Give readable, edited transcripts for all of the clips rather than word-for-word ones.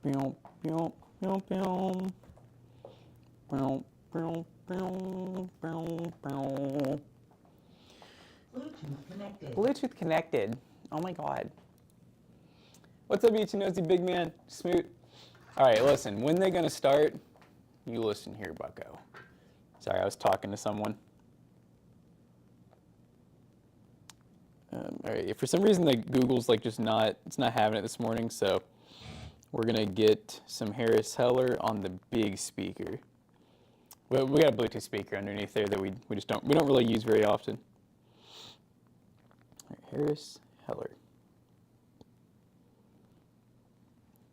Bluetooth connected. Bluetooth connected. Oh my God. What's up, you nosy big man? Smoot. All right, listen, when they gonna start? You listen here, bucko. Sorry, I was talking to someone. All right, for some reason, like Google's like just not, it's not having it this morning, so we're gonna get some Harris Heller on the big speaker. We got a Bluetooth speaker underneath there that we don't really use very often. All right, Harris Heller.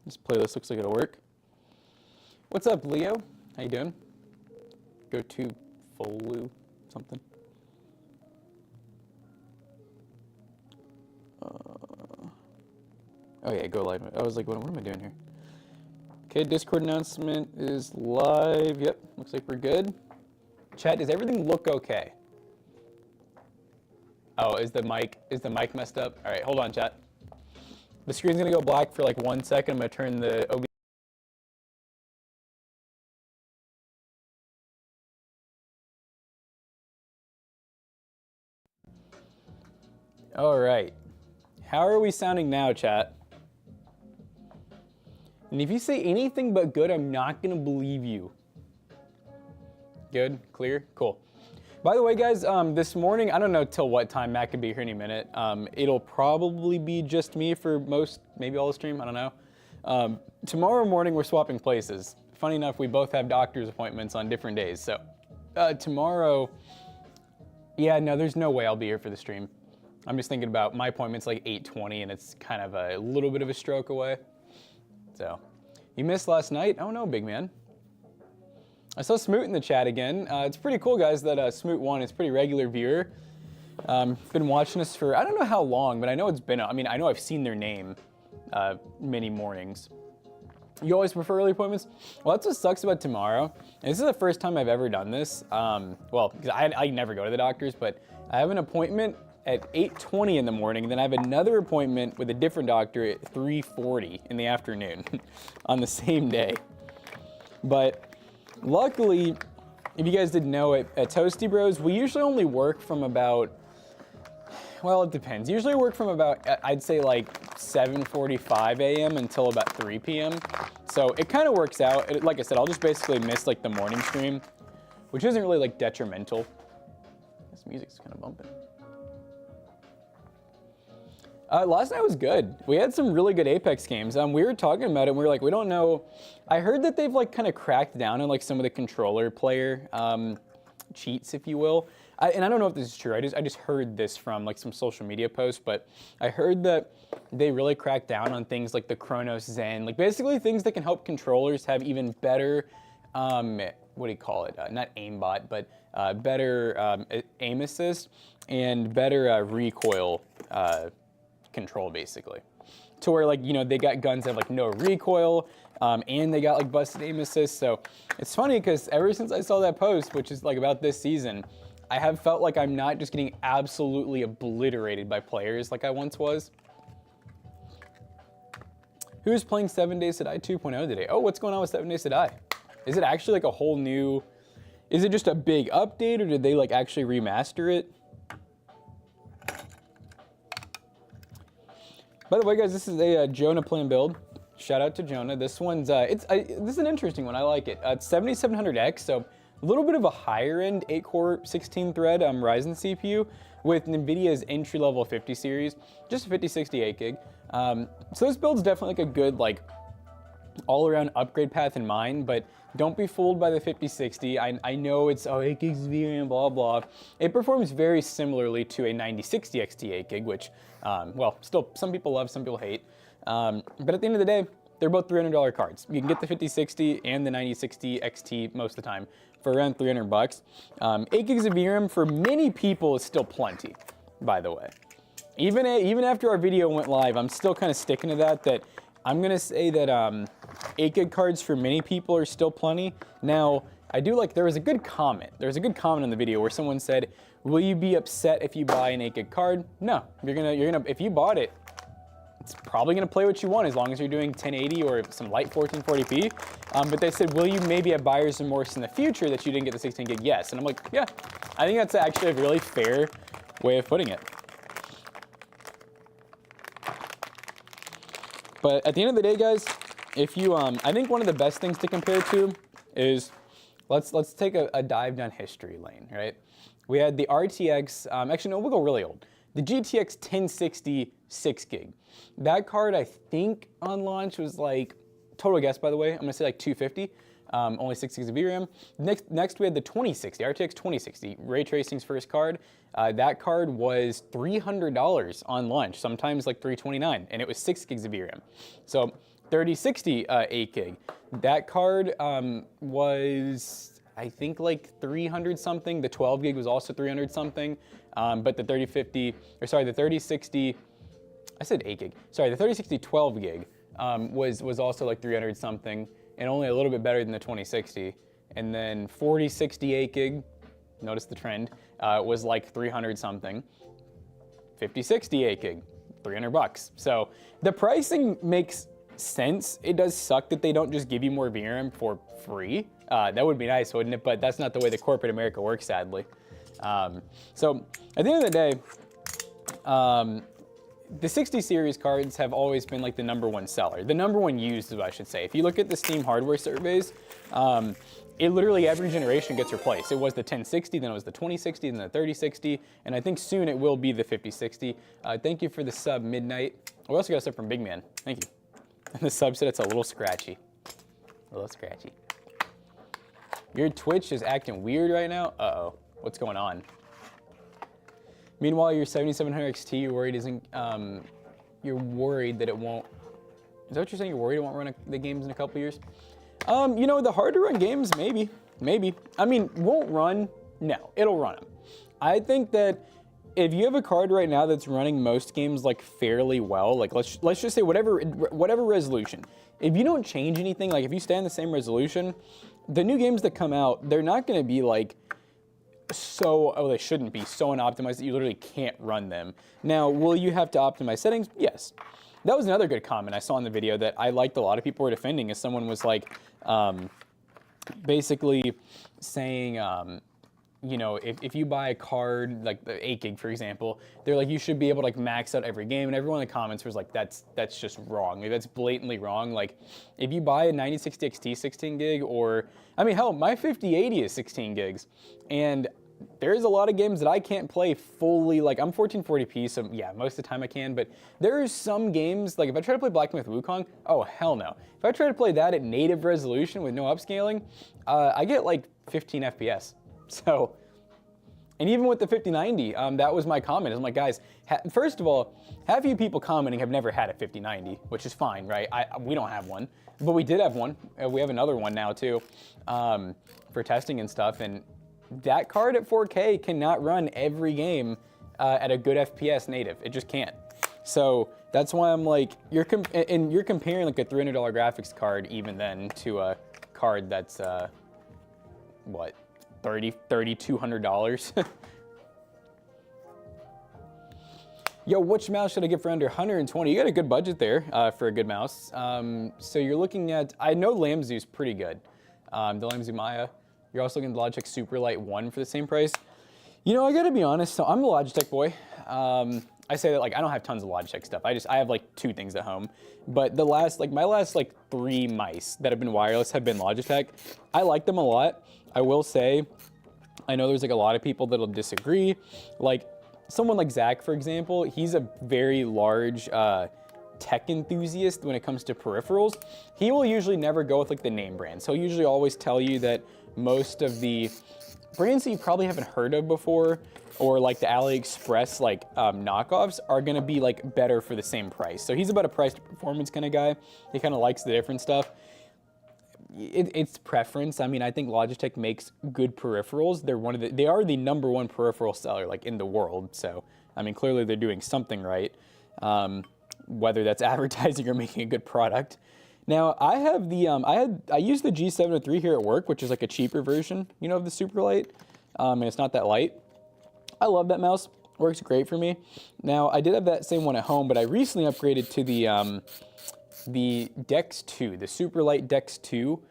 This playlist looks like it'll work. What's up, Leo? How you doing? Go to Folu something. Oh yeah, go live. I was like, what am I doing here? Okay, Discord announcement is live. Yep, looks like we're good. Chat, does everything look okay? Oh, is the mic messed up? All right, hold on, chat. The screen's gonna go black for like 1 second. I'm gonna turn the OBS. All right. How are we sounding now, chat? And if you say anything but good, I'm not gonna believe you. Good, clear, cool. By the way, guys, this morning, I don't know till what time, Matt could be here any minute. It'll probably be just me for most, maybe all the stream, I don't know. Tomorrow morning, we're swapping places. Funny enough, we both have doctor's appointments on different days. So tomorrow, yeah, no, there's no way I'll be here for the stream. I'm just thinking about my appointment's like 8:20 and it's kind of a little bit of a stroke away. So, you missed last night? Oh no, big man. I saw Smoot in the chat again. It's pretty cool, guys, that Smoot1 is a pretty regular viewer. Been watching us for, I don't know how long, but I know it's been, I mean, I know I've seen their name many mornings. You always prefer early appointments? Well, that's what sucks about tomorrow. And this is the first time I've ever done this. Well, because I never go to the doctors, but I have an appointment at 8:20 in the morning, and then I have another appointment with a different doctor at 3:40 in the afternoon on the same day. But luckily, if you guys didn't know, at Toasty Bros, we usually only work from about, well, it depends. Usually work from about, I'd say like 7:45 a.m. until about 3 p.m. So it kind of works out. Like I said, I'll just basically miss like the morning stream, which isn't really like detrimental. This music's kind of bumping. Last night was good. We had some really good Apex games. We were talking about it and we were like, we don't know. I heard that they've like kind of cracked down on like some of the controller player cheats, if you will. And I don't know if this is true. I just heard this from like some social media posts, but I heard that they really cracked down on things like the Chronos Zen, like basically things that can help controllers have even better, what do you call it? Not aimbot, but better aim assist and better recoil control, basically, to where like, you know, they got guns that have like no recoil and they got like busted aim assist. So it's funny because ever since I saw that post, which is like about this season, I have felt like I'm not just getting absolutely obliterated by players like I once was. Who's playing 7 Days to Die 2.0 today? Oh, what's going on with 7 Days to Die? Is it actually like a whole new, is it just a big update, or did they like actually remaster it? By the way, guys, this is a Jonah plan build. Shout out to Jonah. This one's this is an interesting one. I like it. It's 7700X, so a little bit of a higher end 8-core 16-thread Ryzen CPU with NVIDIA's entry-level 50 series, just a 5060 8 gig. So this build's definitely like a good like all-around upgrade path in mind, but don't be fooled by the 5060. I know it's 8 gigs of VRAM, blah blah. It performs very similarly to a 9060 XT 8 gig, which well, still some people love, some people hate. But at the end of the day, they're both $300 cards. You can get the 5060 and the 9060 XT most of the time for around $300. 8 gigs of VRAM for many people is still plenty, by the way. Even after our video went live, I'm still kind of sticking to that I'm gonna say that 8 gig cards for many people are still plenty. Now, I do like, there was a good comment. There was a good comment in the video where someone said, will you be upset if you buy an 8 gig card? No, you're gonna, if you bought it, it's probably going to play what you want as long as you're doing 1080 or some light 1440p. But they said, will you maybe have buyer's remorse in the future that you didn't get the 16 gig? Yes. And I'm like, yeah, I think that's actually a really fair way of putting it. But at the end of the day, guys, if you, I think one of the best things to compare to is, let's take a dive down history lane, right? We had the RTX, actually no, we'll go really old. The GTX 1060 6 gig. That card, I think, on launch was like, total guess by the way, I'm gonna say like 250, only 6 gigs of VRAM. Next we had the 2060, RTX 2060, ray tracing's first card. That card was $300 on launch, sometimes like $329, and it was 6 gigs of VRAM. So 3060 8 gig. That card was, I think, like 300 something. The 12 gig was also 300 something. But the 3060, I said 8 gig. Sorry, the 3060 12 gig was also like 300 something, and only a little bit better than the 2060. And then 4060 8 gig, notice the trend, was like 300 something. 5060 8 gig, 300 bucks. So the pricing makes sense. It does suck that they don't just give you more VRAM for free. That would be nice, wouldn't it? But that's not the way the corporate America works, sadly. So at the end of the day, the 60 series cards have always been like the #1 seller, the #1 used, I should say. If you look at the Steam hardware surveys, it literally every generation gets replaced. It was the 1060, then it was the 2060, then the 3060, and I think soon it will be the 5060. Thank you for the sub, Midnight. We also got a sub from Big Man. Thank you. And the sub said it's a little scratchy. A little scratchy. Your Twitch is acting weird right now? Uh-oh. What's going on? Meanwhile, your 7700 XT, you're worried you're worried that it won't. Is that what you're saying? You're worried it won't run the games in a couple years? You know, the hard to run games, maybe. I mean, won't run? No, it'll run them. I think that if you have a card right now that's running most games like fairly well, like let's just say whatever resolution. If you don't change anything, like if you stay on the same resolution, the new games that come out, they're not going to be like they shouldn't be so unoptimized that you literally can't run them. Now, will you have to optimize settings? Yes. That was another good comment I saw in the video that I liked a lot of people were defending, is someone was like, basically saying, you know, if you buy a card, like the 8 gig, for example, they're like, you should be able to like max out every game, and everyone in the comments was like, that's just wrong. Like, that's blatantly wrong. Like, if you buy a 9060 XT 16 gig, or, I mean, hell, my 5080 is 16 gigs, and there's a lot of games that I can't play fully. Like, I'm 1440p, so yeah, most of the time I can, but there's some games, like if I try to play Black Myth Wukong, oh hell no. If I try to play that at native resolution with no upscaling, I get like 15 FPS. So, and even with the 5090, that was my comment. I'm like, guys, first of all, half of you people commenting have never had a 5090, which is fine, right? We don't have one, but we did have one. We have another one now too, for testing and stuff. And that card at 4K cannot run every game at a good FPS native. It just can't. So that's why I'm like, you're comparing like a $300 graphics card even then to a card that's what, $3,200. Yo, which mouse should I get for under 120? You got a good budget there for a good mouse. So you're looking at, I know Lamzu's pretty good. The Lamzu Maya. You're also looking at the Logitech Superlight 1 for the same price. You know, I gotta be honest, so I'm a Logitech boy. I say that like I don't have tons of Logitech stuff. I have like 2 things at home. But my last 3 mice that have been wireless have been Logitech. I like them a lot. I will say, I know there's like a lot of people that'll disagree. Like someone like Zach, for example, he's a very large tech enthusiast when it comes to peripherals. He will usually never go with like the name brands. He'll usually always tell you that most of the brands that you probably haven't heard of before, or like the AliExpress knockoffs, are gonna be like better for the same price. So he's about a price to performance kind of guy. He kind of likes the different stuff. It's preference. I mean, I think Logitech makes good peripherals. They are the #1 peripheral seller like in the world. So I mean, clearly they're doing something right. Whether that's advertising or making a good product. Now I have the I use the G703 here at work, which is like a cheaper version, you know, of the Superlight, and it's not that light. I love that mouse. Works great for me. Now, I did have that same one at home, but I recently upgraded to the Dex 2, the super light Dex 2.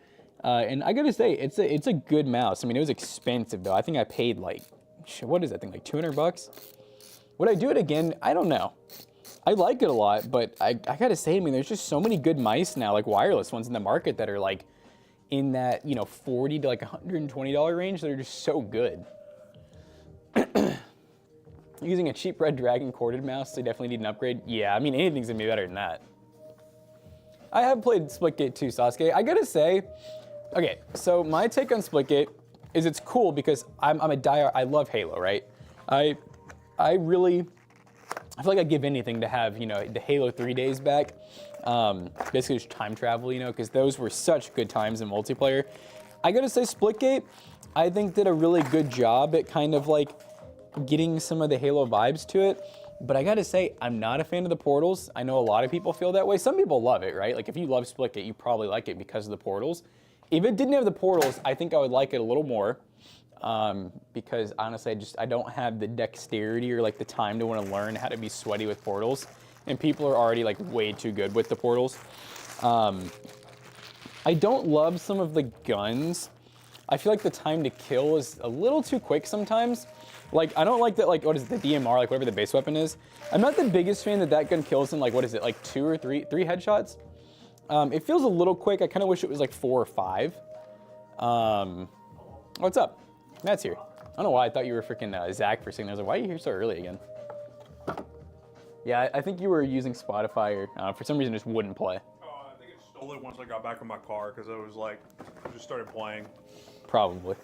And I gotta say, it's a good mouse. I mean, it was expensive though. I think I paid like, what is that thing, like 200 bucks? Would I do it again? I don't know. I like it a lot, but I gotta say, I mean, there's just so many good mice now, like wireless ones in the market that are like in that, you know, $40 to like $120 range that are just so good. Using a cheap Red Dragon corded mouse, they definitely need an upgrade. Yeah, I mean, anything's gonna be better than that. I have played Splitgate 2, Sasuke. I gotta say, okay, so my take on Splitgate is it's cool because I'm a diehard, I love Halo, right? I feel like I'd give anything to have, you know, the Halo 3 days back. Basically just time travel, you know, because those were such good times in multiplayer. I gotta say Splitgate, I think did a really good job at kind of like getting some of the Halo vibes to it. But I gotta say, I'm not a fan of the portals. I know a lot of people feel that way. Some people love it, right? Like if you love Splitgate, you probably like it because of the portals. If it didn't have the portals, I think I would like it a little more. Because honestly, I don't have the dexterity or like the time to want to learn how to be sweaty with portals. And people are already like way too good with the portals. I don't love some of the guns. I feel like the time to kill is a little too quick sometimes. Like, I don't like that, like, what is it, the DMR, like whatever the base weapon is. I'm not the biggest fan that gun kills in, like, what is it, like three headshots? It feels a little quick. I kind of wish it was like 4 or 5. What's up? Matt's here. I don't know why I thought you were freaking Zach for a second. I was like, why are you here so early again? Yeah, I think you were using Spotify or for some reason just wouldn't play. I think it stole it once I got back in my car because it was like, I just started playing. Probably.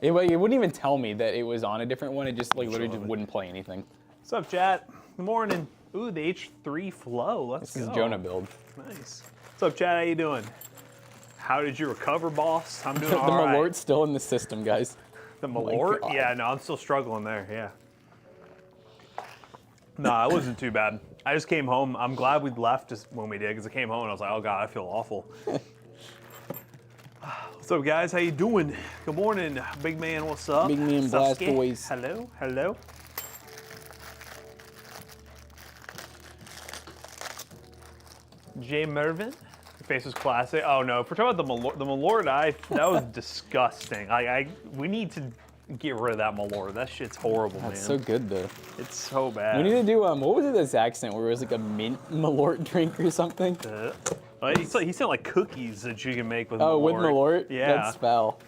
It wouldn't even tell me that it was on a different one. It just like literally just wouldn't play anything. What's up, chat? Good morning. Ooh, the H3 Flow. Let's go. This is Jonah build. Nice. What's up, chat? How you doing? How did you recover, boss? I'm doing all right. The Malort's still in the system, guys. The Malort? Oh, yeah, no, I'm still struggling there, yeah. No, it wasn't too bad. I just came home. I'm glad we left just when we did because I came home and I was like, oh God, I feel awful. What's up, guys? How you doing? Good morning, big man. What's up? Big man, Blast Boys. Hello, hello. Jay Mervin. Your face was classic. Oh no, if we're talking about the Malort, that was disgusting. We need to get rid of that Malort. That shit's horrible, man. That's so good though. It's so bad. We need to do what was it, this accent where it was like a mint Malort drink or something? He said like cookies that you can make with Malort. Oh, with Malort? Yeah. That's foul.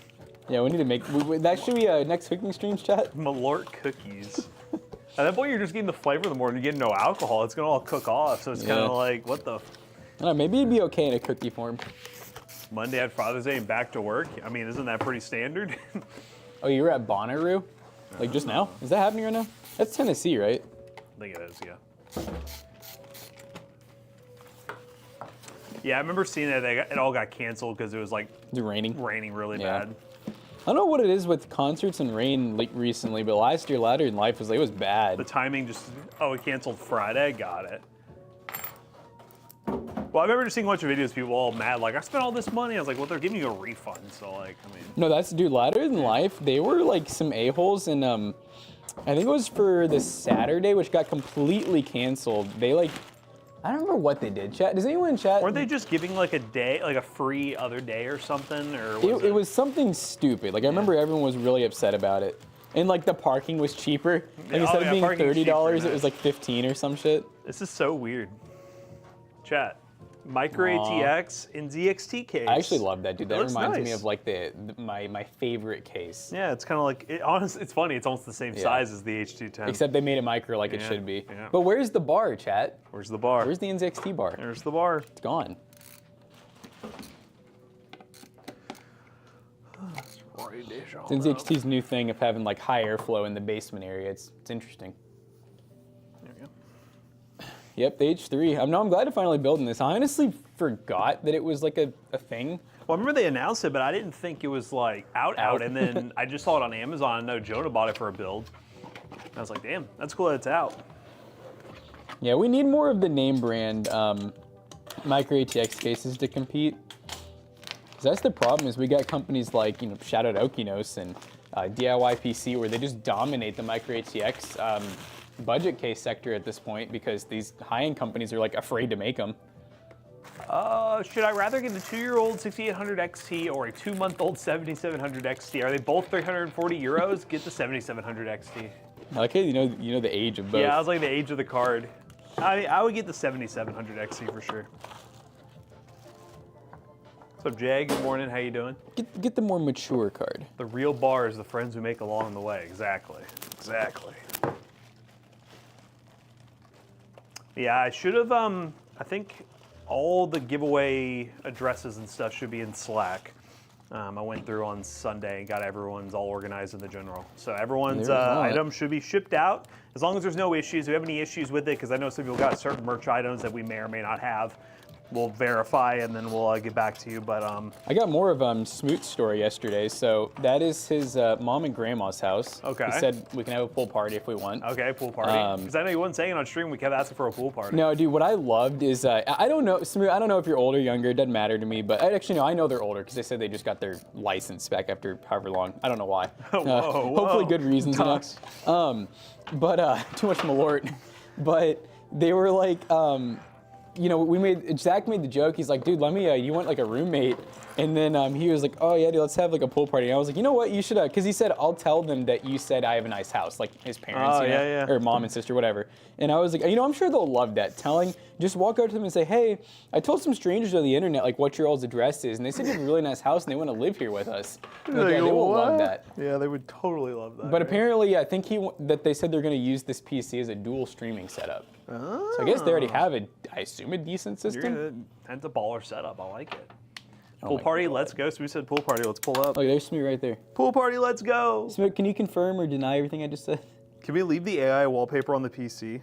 Yeah, we need to make, that should be next cooking streams, chat. Malort cookies. At that point, you're just getting the flavor of the Malort and you're getting no alcohol. It's gonna all cook off, so it's kind of like, what the? I don't know, maybe it'd be okay in a cookie form. Monday at Father's Day and back to work. I mean, isn't that pretty standard? Oh, you were at Bonnaroo? Like just now? Is that happening right now? That's Tennessee, right? I think it is, yeah. Yeah, I remember seeing that it all got canceled because it was like raining really bad. I don't know what it is with concerts and rain recently, but last year, Latter in Life it was bad. The timing just, it canceled Friday, got it. Well, I remember just seeing a bunch of videos of people all mad, like, I spent all this money. I was like, well, they're giving you a refund, so like, I mean. No, dude, Latter in Life, they were like some a-holes, and I think it was for the Saturday, which got completely canceled. They like, I don't remember what they did. Chat, does anyone in chat? Weren't they just giving like a day, like a free other day or something? Or it was something stupid. Like I remember everyone was really upset about it. And like the parking was cheaper. Like instead of being $30, it was like 15 or some shit. This is so weird. Chat. Micro ATX in ZXT case. I actually love that, dude. That reminds me of like my favorite case. Yeah, it's kind of like, it's funny. It's almost the same size as the H210. Except they made it micro like it should be. Yeah. But where's the bar, chat? Where's the bar? Where's the NZXT bar? There's the bar. It's gone. It's NZXT's new thing of having like high airflow in the basement area. It's interesting. There we go. Yep, the H3. I'm glad to finally building this. I honestly forgot that it was like a thing. Well, I remember they announced it, but I didn't think it was like out. And then I just saw it on Amazon. I know Jonah bought it for a build. And I was like, damn, that's cool that it's out. Yeah, we need more of the name brand micro ATX cases to compete. Because that's the problem is we got companies like, shout out Okinos and DIY PC where they just dominate the micro ATX budget case sector at this point because these high-end companies are like afraid to make them. Should I rather get the 2-year-old 6800 XT or a 2-month-old 7700 XT? Are they both 340 euros? Get the 7700 XT. I like how you know the age of both. Yeah, I was like the age of the card. I would get the 7700 XT for sure. What's up, Jay? Good morning. How you doing? Get the more mature card. The real bar is the friends we make along the way. Exactly. Exactly. Yeah, I should have. I think all the giveaway addresses and stuff should be in Slack. I went through on Sunday and got everyone's all organized in the general. So everyone's items should be shipped out as long as there's no issues. If you have any issues with it, because I know some people got certain merch items that we may or may not have, we'll verify and then we'll get back to you. But I got more of Smoot's story yesterday. So that is his mom and grandma's house. Okay. He said we can have a pool party if we want. Okay, pool party. Because I know you wasn't saying it on stream. We kept asking for a pool party. No, dude. What I loved is I don't know, Smoot. I don't know if you're older or younger. It doesn't matter to me. But I know they're older because they said they just got their license back after however long. I don't know why. Whoa. Hopefully good reasons. You know? But too much malort. But they were like. You know, Zach made the joke. He's like, dude, let me, you want like a roommate? And then he was like, oh yeah, dude, let's have like a pool party. And I was like, you know what, you should, because he said, I'll tell them that you said I have a nice house, like his parents, or mom and sister, whatever. And I was like, I'm sure they'll love that. Just walk up to them and say, hey, I told some strangers on the internet like what your all's address is, and they said you have a really nice house and they want to live here with us. Like, yeah, they will love that. Yeah, they would totally love that. But apparently, I think that they said they're going to use this PC as a dual streaming setup. Oh. So I guess they already have I assume a decent system. That's a baller setup. I like it. Pool party, let's go. So we said pool party, let's pull up. Oh, there's Smoot right there. Pool party, let's go. Smoot, can you confirm or deny everything I just said? Can we leave the AI wallpaper on the PC?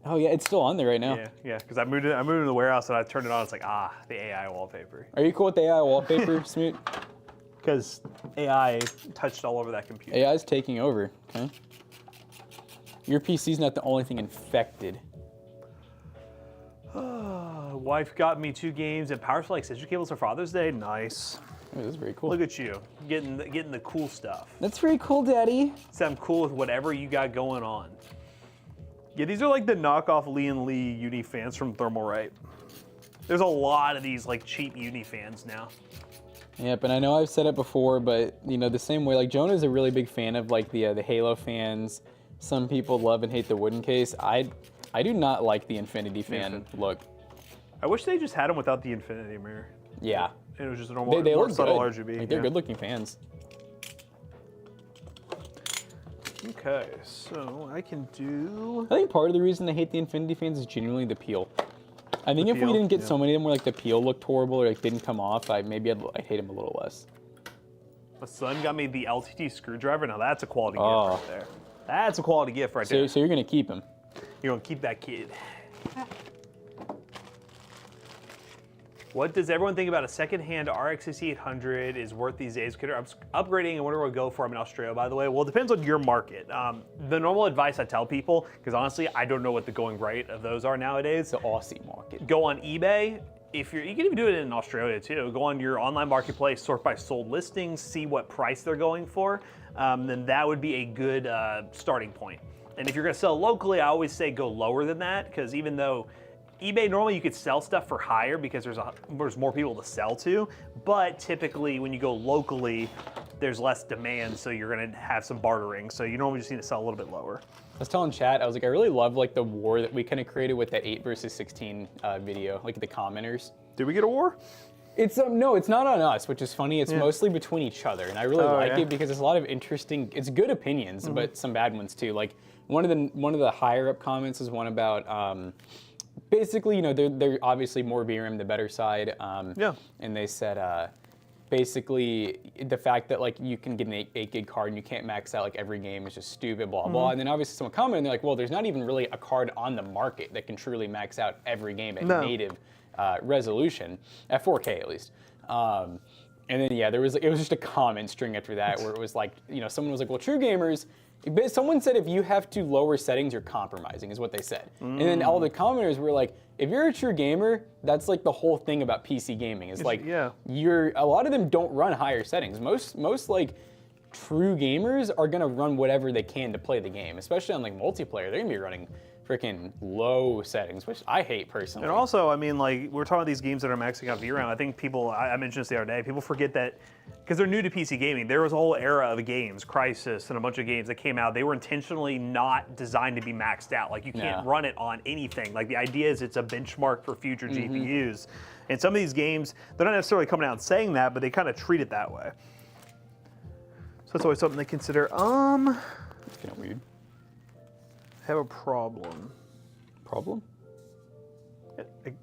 Oh yeah, it's still on there right now. Yeah, because I moved it in the warehouse and I turned it on. It's like, the AI wallpaper. Are you cool with the AI wallpaper, Smoot? Because AI touched all over that computer. AI's taking over, okay? Your PC's not the only thing infected. Wife got me 2 games and power supply extension cables for Father's Day. Nice. Oh, that's very cool. Look at you, getting the cool stuff. That's very cool, Daddy. So I'm cool with whatever you got going on. Yeah, these are like the knockoff Lee & Lee uni fans from Thermalright. There's a lot of these like cheap uni fans now. Yep, and I know I've said it before, but the same way, like Jonah's a really big fan of like the Halo fans. Some people love and hate the wooden case. I do not like the Infinity fan look. I wish they just had them without the Infinity mirror. Yeah. It was just a normal, they more look subtle good. RGB. Like, they're good-looking fans. Okay, so I can do... I think part of the reason they hate the Infinity fans is genuinely the peel. I think if we didn't get so many of them where like the peel looked horrible or like didn't come off, maybe I'd hate them a little less. My son got me the LTT screwdriver. Now that's a quality gift right there. That's a quality gift right there. So you're gonna keep him? You're gonna keep that kid. What does everyone think about a second-hand RX 6800 is worth these days? Could upgrading and where do I go for? I'm in Australia, by the way. Well, it depends on your market. The normal advice I tell people, because honestly, I don't know what the going rate of those are nowadays. The Aussie market. Go on eBay. You can even do it in Australia too. Go on your online marketplace, sort by sold listings, see what price they're going for. Then that would be a good starting point. And if you're gonna sell locally, I always say go lower than that, because even though eBay, normally you could sell stuff for higher because there's more people to sell to, but typically when you go locally, there's less demand, so you're gonna have some bartering. So you normally just need to sell a little bit lower. I was telling chat, I was like, I really love like the war that we kind of created with that 8 versus 16 video, like the commenters. Did we get a war? It's no, it's not on us, which is funny. It's mostly between each other, and I really like it because there's a lot of interesting. It's good opinions, but some bad ones too. Like one of the higher up comments is one about. Basically, they're obviously more VRAM, the better side. And they said, basically, the fact that like you can get an 8 gig card and you can't max out like every game is just stupid, blah blah. And then obviously someone commented, and they're like, well, there's not even really a card on the market that can truly max out every game at native resolution, at 4K at least. And then it was just a comment string after that where it was like, someone was like, well, true gamers. Someone said if you have to lower settings, you're compromising, is what they said. And then all the commenters were like, if you're a true gamer, that's like the whole thing about PC gaming. It's like, a lot of them don't run higher settings. Most like true gamers are gonna run whatever they can to play the game, especially on like multiplayer. They're gonna be running freaking low settings, which I hate personally. And also, I mean, like, we're talking about these games that are maxing out VRAM. I think people, I mentioned this the other day, people forget that, because they're new to PC gaming, there was a whole era of games, Crysis and a bunch of games that came out, they were intentionally not designed to be maxed out. Like, you can't run it on anything. Like, the idea is it's a benchmark for future GPUs. And some of these games, they're not necessarily coming out and saying that, but they kind of treat it that way. So that's always something to consider. It's kind of weird. I have a problem. Problem?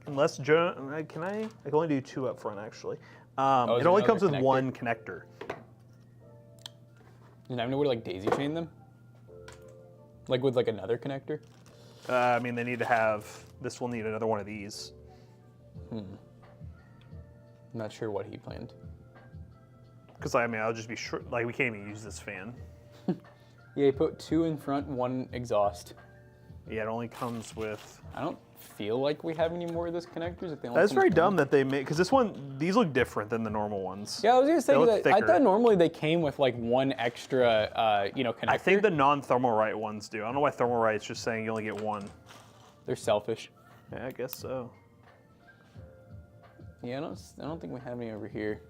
Unless Joe, I can only do 2 up front actually. It only comes with 1 connector. You have no way to like daisy chain them? Like with like another connector? I mean, they need to have, this will need another one of these. I'm not sure what he planned. Because I mean, I'll just be sure, like we can't even use this fan. Yeah, he put 2 in front, 1 exhaust. Yeah, it only comes with. I don't feel like we have any more of those connectors. If they only That's come very with dumb that they make, because this one, these look different than the normal ones. Yeah, I was gonna say look that. I thicker. thought normally they came with like 1 extra, connector. I think the non-Thermalright ones do. I don't know why Thermalright's just saying you only get 1. They're selfish. Yeah, I guess so. Yeah, I don't think we have any over here.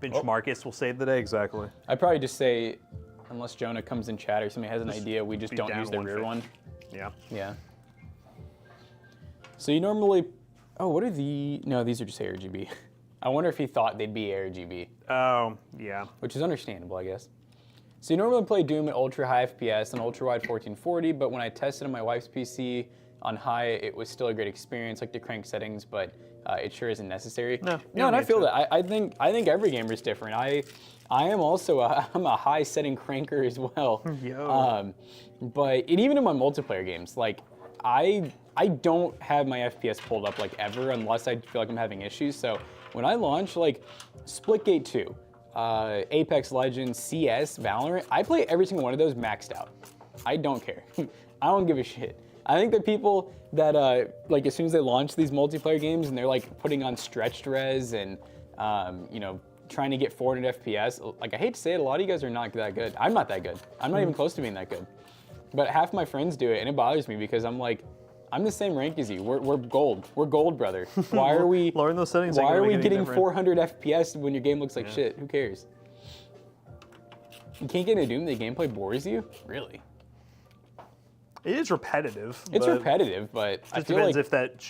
Benchmarkist will save the day, exactly. I'd probably just say, unless Jonah comes in chat or somebody has an idea, we just be don't down use the rear 150. one. Yeah. Yeah. So you normally, what are no, these are just ARGB. I wonder if he thought they'd be ARGB. Oh, yeah. Which is understandable, I guess. So you normally play Doom at ultra high FPS and ultra wide 1440, but when I tested on my wife's PC on high, it was still a great experience, like the crank settings, but it sure isn't necessary. No, and I feel that. I think every gamer is different. I am also I'm a high setting cranker as well. Yo. But even in my multiplayer games, like I don't have my FPS pulled up like ever unless I feel like I'm having issues. So when I launch like Splitgate 2, Apex Legends, CS, Valorant, I play every single one of those maxed out. I don't care. I don't give a shit. I think that people that like as soon as they launch these multiplayer games and they're like putting on stretched res and trying to get 400 FPS, like I hate to say it, a lot of you guys are not that good. I'm not that good. I'm not even close to being that good. But half my friends do it and it bothers me because I'm like, I'm the same rank as you. We're gold. We're gold, brother. Why are we Lowering those settings? Why are we getting 400 FPS when your game looks like shit? Who cares? You can't get into Doom, the gameplay bores you? Really? It is repetitive. It's repetitive, but I feel depends like if that.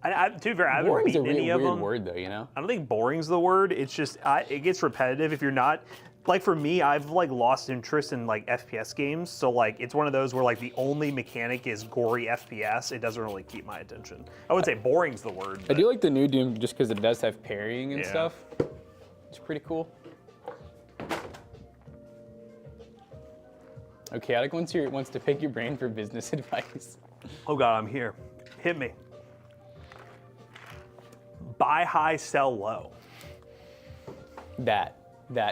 To be fair, I haven't boring's a beaten any weird of them. word, though. You know. I don't think boring's the word. It's just it gets repetitive if you're not. Like for me, I've like lost interest in like FPS games. So like it's one of those where like the only mechanic is gory FPS. It doesn't really keep my attention. I would say boring's the word. I do like the new Doom just because it does have parrying and Yeah. stuff. It's pretty cool. Chaotic wants to pick your brain for business advice. Oh God, I'm here. Hit me. Buy high, sell low. That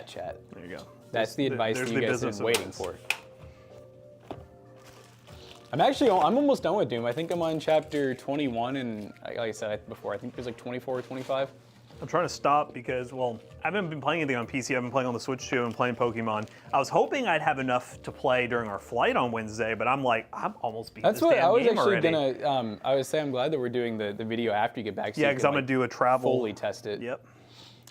chat. There you go. That's the advice that there's you the guys have business been waiting advice. for. I'm almost done with Doom. I think I'm on chapter 21, and like I said before, I think there's like 24 or 25. I'm trying to stop because, well, I haven't been playing anything on PC. I've been playing on the Switch too and playing Pokemon. I was hoping I'd have enough to play during our flight on Wednesday, but I'm like, I'm almost beating That's this what damn I was game actually already. gonna. I would say I'm glad that we're doing the video after you get back. So Yeah, you because can, I'm gonna do a travel. fully test it. Yep.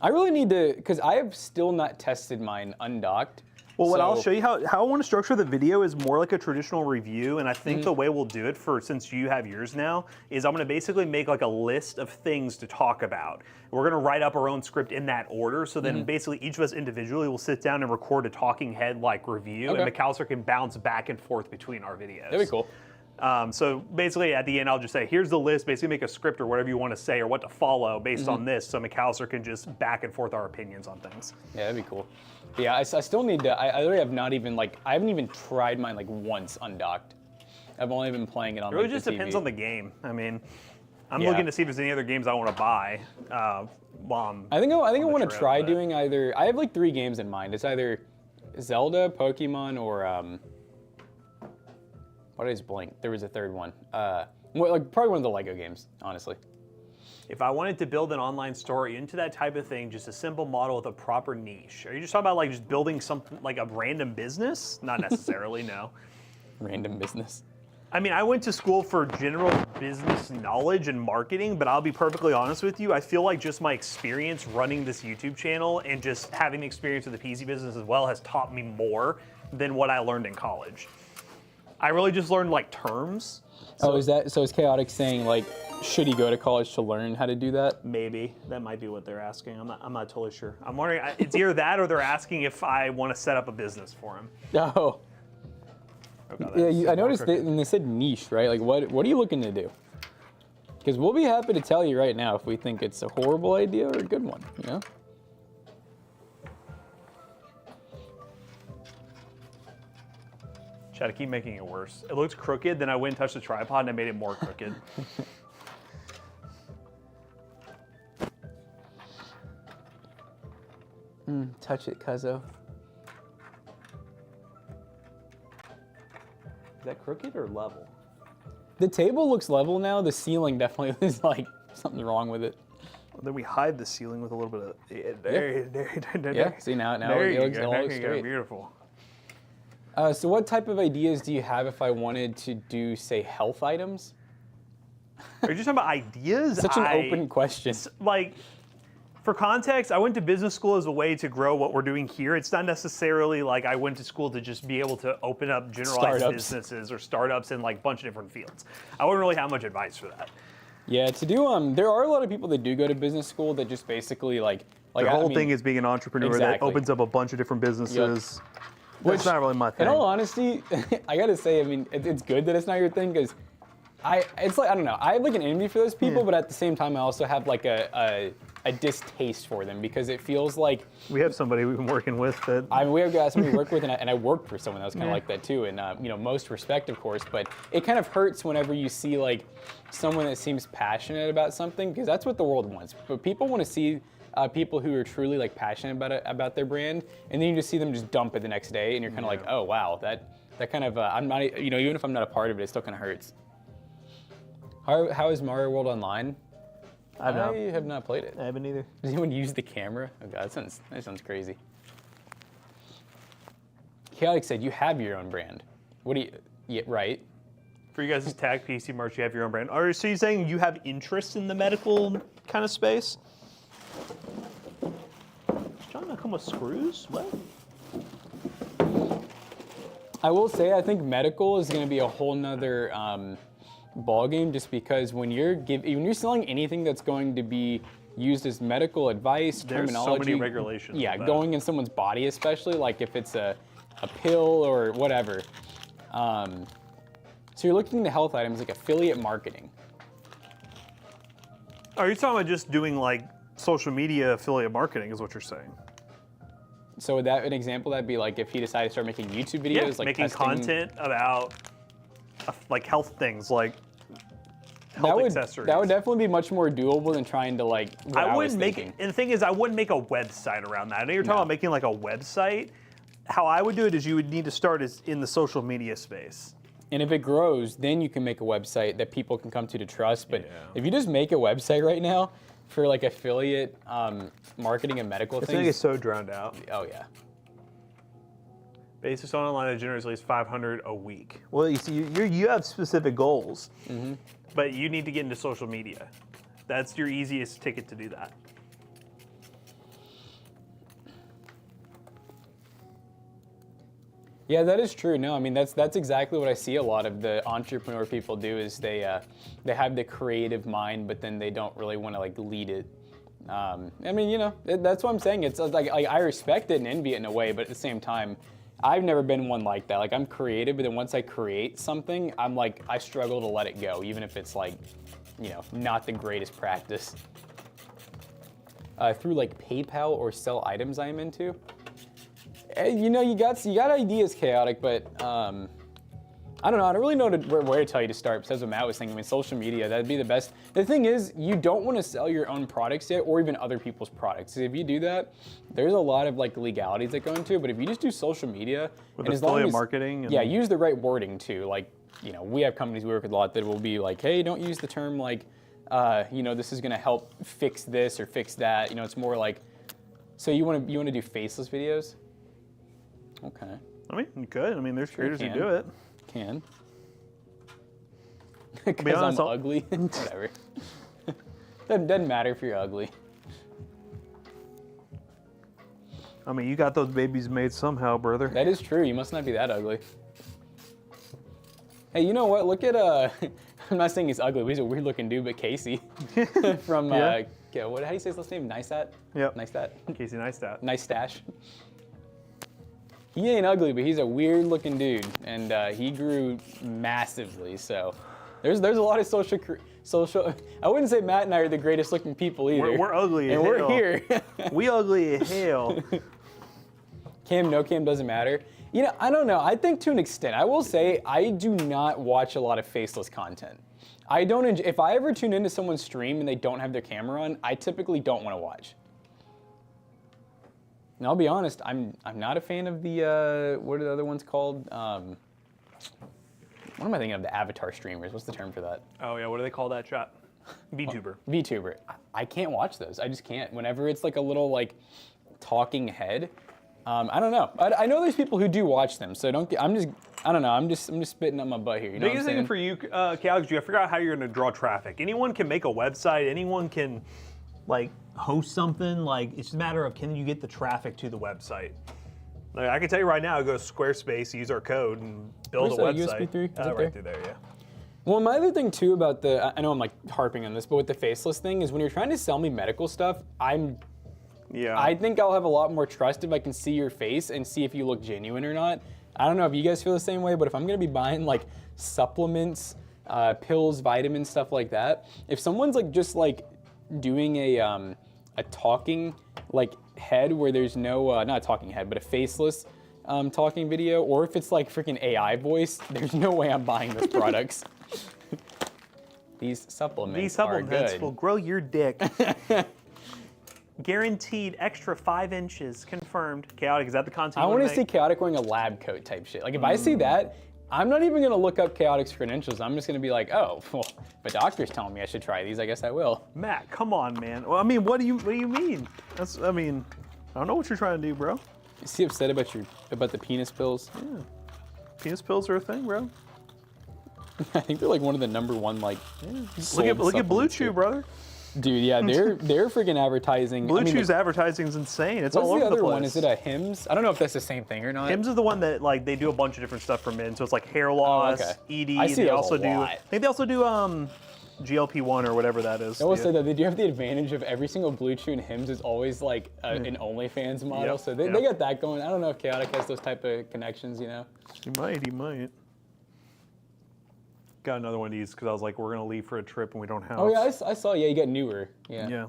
I really need to, because I have still not tested mine undocked. Well, what so, I'll show you how I want to structure the video is more like a traditional review, and I think Mm-hmm. the way we'll do it since you have yours now is I'm going to basically make like a list of things to talk about. We're going to write up our own script in that order, so Mm-hmm. then basically each of us individually will sit down and record a talking head like review, Okay. and McAllister can bounce back and forth between our videos. That'd be cool. So basically at the end, I'll just say, here's the list, basically make a script or whatever you want to say or what to follow based Mm-hmm. on this, so McAllister can just back and forth our opinions on things. Yeah, that'd be cool. But yeah, I still need to. I literally have not even I haven't even tried mine like once undocked. I've only been playing it on. It really like, just the depends TV. on the game. I mean, I'm Yeah. looking to see if there's any other games I want to buy. I think I want to trip, try but- doing either. I have like 3 games in mind. It's either Zelda, Pokemon, or what is blank? There was a third one. Like probably one of the Lego games, honestly. If I wanted to build an online store into that type of thing, just a simple model with a proper niche. Are you just talking about like just building something like a random business? Not necessarily, no. Random business. I mean, I went to school for general business knowledge and marketing, but I'll be perfectly honest with you, I feel like just my experience running this YouTube channel and just having the experience with the PC business as well has taught me more than what I learned in college. I really just learned like terms. So is Chaotic saying like, should he go to college to learn how to do that? Maybe. That might be what they're asking. I'm not totally sure. I'm wondering, it's either that or they're asking if I want to set up a business for him. Oh. Oh God, Yeah, I noticed they said niche, right? Like, what are you looking to do? Because we'll be happy to tell you right now if we think it's a horrible idea or a good one, you know? Try to keep making it worse. It looks crooked, then I went and touched the tripod and I made it more crooked. Touch it, cuzzo. Is that crooked or level? The table looks level now. The ceiling definitely is like something's wrong with it. Well, then we hide the ceiling with a little bit of there. Yeah. See now it looks all straight. Beautiful. So what type of ideas do you have if I wanted to do, say, health items? Are you just talking about ideas? Such an open question. Like, for context, I went to business school as a way to grow what we're doing here. It's not necessarily like I went to school to just be able to open up generalized businesses or startups in like a bunch of different fields. I wouldn't really have much advice for that. Yeah, to do there are a lot of people that do go to business school that just basically like the whole thing is being an entrepreneur that opens up a bunch of different businesses. Yep. Which, not really my thing. In all honesty, I gotta say, I mean, it's good that it's not your thing because it's like, I don't know, I have like an envy for those people, but at the same time, I also have like a distaste for them because it feels like we have somebody we've been working with that. I mean, we have guys we work with, and I worked for someone that was kind of like that too, and you know, most respect, of course, but it kind of hurts whenever you see like someone that seems passionate about something because that's what the world wants. But people want to see people who are truly like passionate about their brand, and then you just see them just dump it the next day, and you're kind of like, oh wow, that kind of I'm not, you know, even if I'm not a part of it, it still kind of hurts. How is Mario World Online? I have not played it. I haven't either. Does anyone use the camera? Oh god, that sounds crazy. Chaotic said you have your own brand. What do you? Yeah, right. For you guys to tag PC merch, you have your own brand. So you're saying you have interest in the medical kind of space? John, not come with screws? What? I will say I think medical is going to be a whole nother ball game, just because when you're selling anything that's going to be used as medical advice, there's terminology, so many regulations. Yeah, going in someone's body, especially like if it's a pill or whatever. So you're looking into health items like affiliate marketing. Are you talking about just doing like social media affiliate marketing is what you're saying? So would that an example that'd be like if he decided to start making YouTube videos, yeah, like making testing content about like health things, like health accessories. That would definitely be much more doable than trying to like. I wouldn't make it, and the thing is, I wouldn't make a website around that. I know you're talking about making like a website. How I would do it is you would need to start in the social media space. And if it grows, then you can make a website that people can come to trust. But if you just make a website right now for like affiliate marketing and medical things, I think it's so drowned out. Oh yeah. Basis on online that generates at least 500 a week. Well, you see, you have specific goals, but you need to get into social media. That's your easiest ticket to do that. Yeah, that is true. No, I mean that's exactly what I see a lot of the entrepreneur people do is they have the creative mind, but then they don't really want to like lead it. I mean, you know, that's what I'm saying. It's like I respect it and envy it in a way, but at the same time, I've never been one like that. Like I'm creative, but then once I create something, I'm like I struggle to let it go, even if it's like, you know, not the greatest practice. Through like PayPal or sell items I'm into. You know, you got ideas, Chaotic, but I don't know. I don't really know where to tell you to start. Besides what Matt was saying, I mean, social media, that'd be the best. The thing is, you don't want to sell your own products yet, or even other people's products. If you do that, there's a lot of like legalities that go into it. But if you just do social media with affiliate marketing, yeah, use the right wording too. Like, you know, we have companies we work with a lot that will be like, hey, don't use the term like you know, this is gonna help fix this or fix that. You know, it's more like, so you wanna do faceless videos? Okay. I mean, you could. I mean, there's creators who can. do it. Can. Be Because I'm honest, ugly. Whatever. Doesn't matter if you're ugly. I mean, you got those babies made somehow, brother. That is true. You must not be that ugly. Hey, you know what? Look at I'm not saying he's ugly. But he's a weird looking dude, but Casey from Yeah. how do you say his last name? Neistat. Yep. Neistat. Casey Neistat. Nice stash. He ain't ugly, but he's a weird looking dude, and he grew massively. So there's a lot of social. I wouldn't say Matt and I are the greatest looking people either. We're ugly as and hell. we're here. We ugly as hell. Cam, no cam doesn't matter. You know, I don't know. I think to an extent, I will say I do not watch a lot of faceless content. I don't. If I ever tune into someone's stream and they don't have their camera on, I typically don't want to watch. And I'll be honest, I'm not a fan of the what are the other ones called? What am I thinking of? The avatar streamers. What's the term for that? Oh yeah, what do they call that shot? VTuber. VTuber. I can't watch those. I just can't. Whenever it's like a little like talking head, I don't know. I know there's people who do watch them, so don't get. I don't know. I'm just spitting up my butt here. You know Biggest what I'm thing for you, Calix, I forgot how you're going to draw traffic. Anyone can make a website. Anyone can like host something. Like it's just a matter of can you get the traffic to the website. Like, I can tell you right now, go to Squarespace, use our code, and build Where's a that, website. USB 3? Is it Right there? through there, yeah. Well, my other thing too about I know I'm like harping on this, but with the faceless thing is when you're trying to sell me medical stuff, I think I'll have a lot more trust if I can see your face and see if you look genuine or not. I don't know if you guys feel the same way, but if I'm gonna be buying like supplements, pills, vitamins, stuff like that, if someone's like just like doing a talking like head where there's no, not a talking head, but a faceless talking video, or if it's like freaking AI voice, there's no way I'm buying those products. These supplements are good. will grow your dick. Guaranteed extra 5 inches, confirmed. Chaotic, is that the content I you want want to see Chaotic wearing a lab coat type shit. Like if I see that, I'm not even gonna look up Chaotic's credentials. I'm just gonna be like, oh, well, the doctor's telling me I should try these. I guess I will. Matt, come on, man. Well, I mean, what do you mean? I don't know what you're trying to do, bro. Is he upset about the penis pills? Yeah. Penis pills are a thing, bro. I think they're like one of the #1 like. Yeah. Look at Blue Chew, brother. Dude, yeah, they're freaking advertising. Blue Chew's advertising is insane. It's all over the place. What's the other one? Is it a Hims? I don't know if that's the same thing or not. Hims is the one that like they do a bunch of different stuff for men. So it's like hair loss, ED. I see they those also a do. lot. I think they also do GLP-1 or whatever that is. I will say that they do have the advantage of every single Blue Chew and Hims is always like an OnlyFans model, Yep, so they got that going. I don't know if Chaotic has those type of connections, you know. He might. Got another one of these because I was like, we're gonna leave for a trip and we don't have. Oh yeah, I saw. Yeah, you got newer. Yeah. Yeah.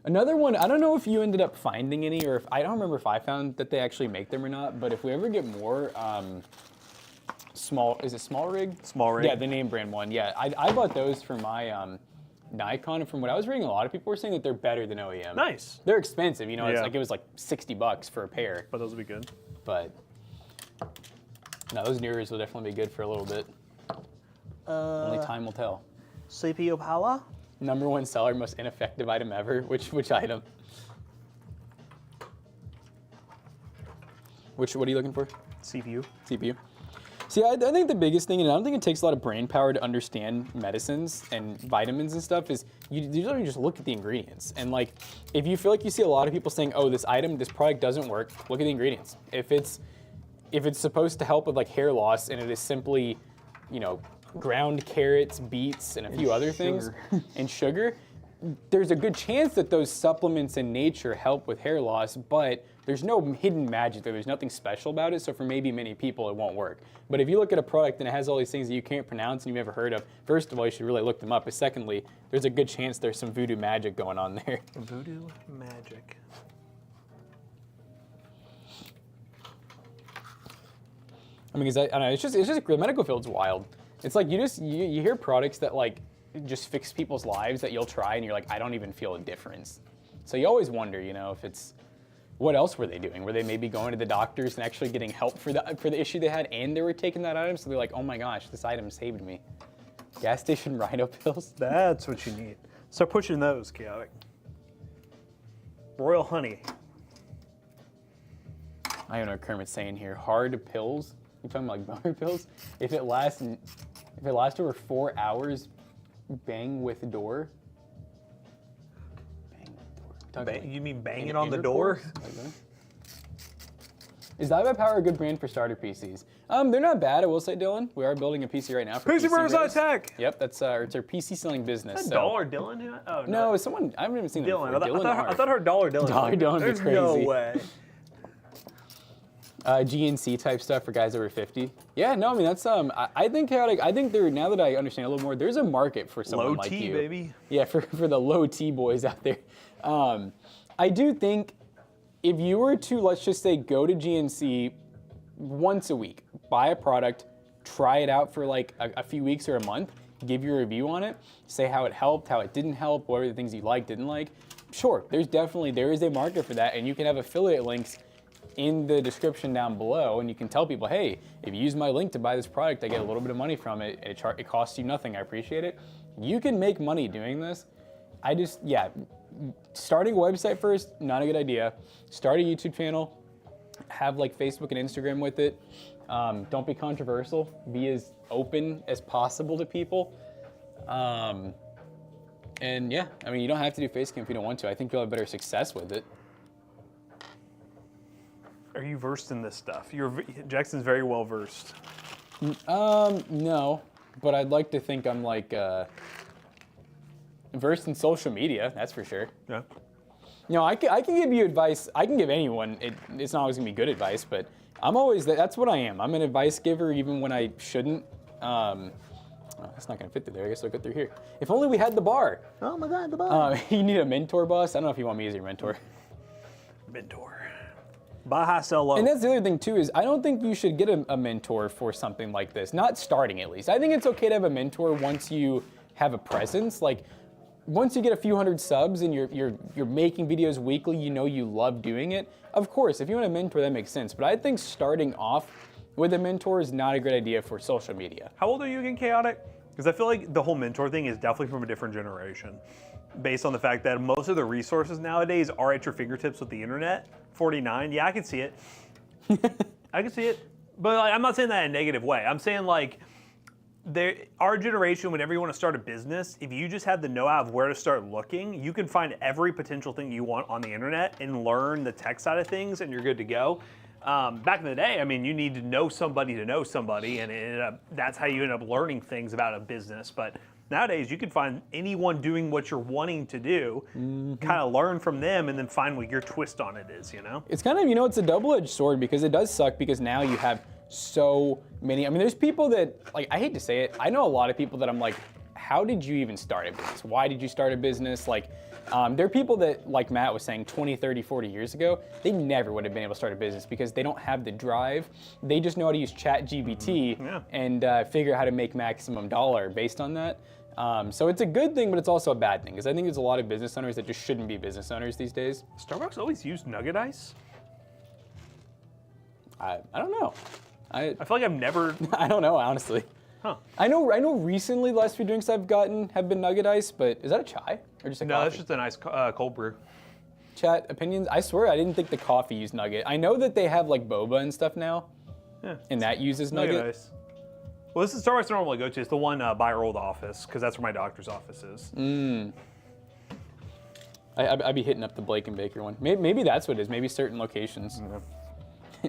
Another one. I don't know if you ended up finding any, or if I don't remember if I found that they actually make them or not. But if we ever get more small, is it Small Rig? Small Rig. Yeah, the name brand one. Yeah, I bought those for my Nikon, and from what I was reading, a lot of people were saying that they're better than OEM. Nice. They're expensive, you know. It's Yeah. like it was like $60 for a pair. But those would be good. But no, those newers will definitely be good for a little bit. Only time will tell. CPU power. #1 seller, most ineffective item ever. Which item? What are you looking for? CPU. CPU. See, I think the biggest thing, and I don't think it takes a lot of brain power to understand medicines and vitamins and stuff, is you literally just look at the ingredients. And like, if you feel like you see a lot of people saying, oh, this product doesn't work, look at the ingredients. If it's supposed to help with like hair loss and it is simply, you know, ground carrots, beets, and a few other things, and sugar, there's a good chance that those supplements in nature help with hair loss, but there's no hidden magic there. There's nothing special about it, so for maybe many people it won't work. But if you look at a product and it has all these things that you can't pronounce and you've never heard of, first of all, you should really look them up. But secondly, there's a good chance there's some voodoo magic going on there. Voodoo magic. I mean, I don't know, it's just the medical field's wild. It's like you hear products that like just fix people's lives that you'll try and you're like, I don't even feel a difference. So you always wonder, you know, if it's, what else were they doing? Were they maybe going to the doctors and actually getting help for the issue they had and they were taking that item? So they're like, oh my gosh, this item saved me. Gas station rhino pills. That's what you need. Start pushing those, Chaotic. Royal honey. I don't know what Kermit's saying here. Hard pills. You talking about like boner pills? If it lasts over 4 hours, bang with door. Bang with door. You mean banging on the door? Is that Power a good brand for starter PCs? They're not bad, I will say, Dylan. We are building a PC right now for PCBros.Tech. Yep, that's it's our PC selling business. Is that Dollar Dylan? Oh no, it's someone I haven't even seen Dylan. Them before. I thought I heard Dollar Dylan. Dollar Dylan There's crazy. no way. GNC type stuff for guys over 50. Yeah, no, I mean that's I think Chaotic. I think there now that I understand a little more, there's a market for someone Low like T, you. baby. Yeah, for the low T boys out there. I do think if you were to, let's just say, go to GNC once a week, buy a product, try it out for like a few weeks or a month, give your review on it, say how it helped, how it didn't help, what are the things you liked, didn't like. Sure, there is a market for that, and you can have affiliate links in the description down below, and you can tell people, hey, if you use my link to buy this product, I get a little bit of money from it. It costs you nothing. I appreciate it. You can make money doing this. Starting a website first, not a good idea. Start a YouTube channel. Have like Facebook and Instagram with it. Don't be controversial. Be as open as possible to people. And yeah, I mean, you don't have to do Facecam if you don't want to. I think you'll have better success with it. Are you versed in this stuff? Jackson's very well versed. No, but I'd like to think I'm like versed in social media. That's for sure. Yeah. No, I can give you advice. I can give anyone. It's not always gonna be good advice, but I'm always that's what I am. I'm an advice giver even when I shouldn't. That's not gonna fit through there. I guess I'll go through here. If only we had the bar. Oh my God, the bar. You need a mentor, boss. I don't know if you want me as your mentor. Mentor. Buy high, sell low. And that's the other thing too is I don't think you should get a mentor for something like this. Not starting at least. I think it's okay to have a mentor once you have a presence. Like once you get a few hundred subs and you're making videos weekly, you know you love doing it. Of course, if you want a mentor, that makes sense. But I think starting off with a mentor is not a good idea for social media. How old are you again, Chaotic? Because I feel like the whole mentor thing is definitely from a different generation, based on the fact that most of the resources nowadays are at your fingertips with the internet. 49, yeah, I can see it. I can see it. But like, I'm not saying that in a negative way. I'm saying like, our generation, whenever you want to start a business, if you just have the know-how of where to start looking, you can find every potential thing you want on the internet and learn the tech side of things, and you're good to go. Back in the day, I mean, you need to know somebody, and that's how you end up learning things about a business. But nowadays, you can find anyone doing what you're wanting to do, kind of learn from them, and then find what your twist on it is, you know? It's kind of, it's a double-edged sword because it does suck because now you have so many. I mean, there's people that, like, I hate to say it, I know a lot of people that I'm like, how did you even start a business? Why did you start a business? Like, there are people that, like Matt was saying, 20, 30, 40 years ago, they never would have been able to start a business because they don't have the drive. They just know how to use ChatGPT and figure out how to make maximum dollar based on that. So it's a good thing, but it's also a bad thing because I think there's a lot of business owners that just shouldn't be business owners these days. Starbucks always used nugget ice? I don't know. I feel like I've never... I don't know, honestly. Huh. I know recently the last few drinks I've gotten have been nugget ice, but is that a chai or just a coffee? No, that's just a nice cold brew. Chat opinions? I swear I didn't think the coffee used nugget. I know that they have like boba and stuff now. Yeah. And that uses nugget. Ice. Well, this is Starbucks I normally go to. It's the one by our old office, because that's where my doctor's office is. I'd be hitting up the Blake and Baker one. Maybe that's what it is. Maybe certain locations.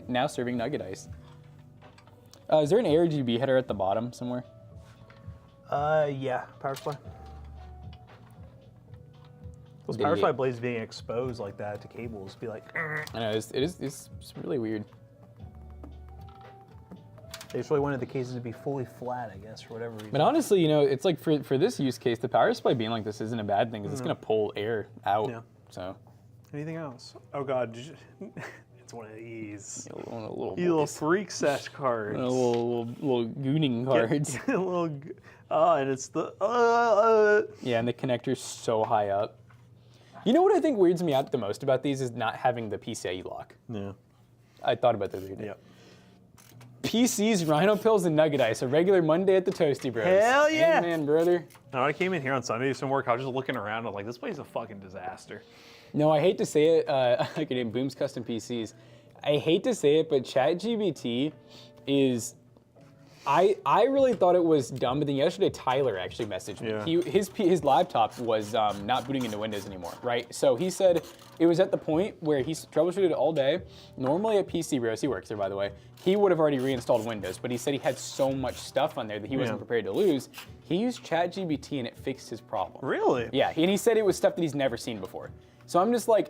Now serving nugget ice. Is there an ARGB header at the bottom somewhere? Yeah, power supply. Those power supply blades being exposed like that to cables be like... I know, it's really weird. They just really wanted the cases to be fully flat, I guess, for whatever reason. But honestly, it's like for this use case, the power supply being like this isn't a bad thing because it's going to pull air out. Yeah. So. Anything else? Oh, God. It's one of these. One of the little freak sesh cards. Little gooning cards. And it's the... Yeah, and the connector's so high up. You know what I think weirds me out the most about these is not having the PCIe lock. Yeah. I thought about that the other day. Yeah. PCs, Rhino Pills, and Nugget Ice. A regular Monday at the Toasty Bros. Hell yeah. Amen, brother. Now, I came in here on Sunday to do some work. I was just looking around. I'm like, this place is a fucking disaster. No, I hate to say it. Like it in Boom's Custom PCs. I hate to say it, but ChatGPT is. I really thought it was dumb, but then yesterday Tyler actually messaged me. Yeah. His laptop was not booting into Windows anymore, right? So he said it was at the point where he's troubleshooted it all day. Normally at PCBros, he works there by the way, he would have already reinstalled Windows, but he said he had so much stuff on there that he wasn't prepared to lose. He used ChatGPT and it fixed his problem. Really? Yeah, and he said it was stuff that he's never seen before. So I'm just like,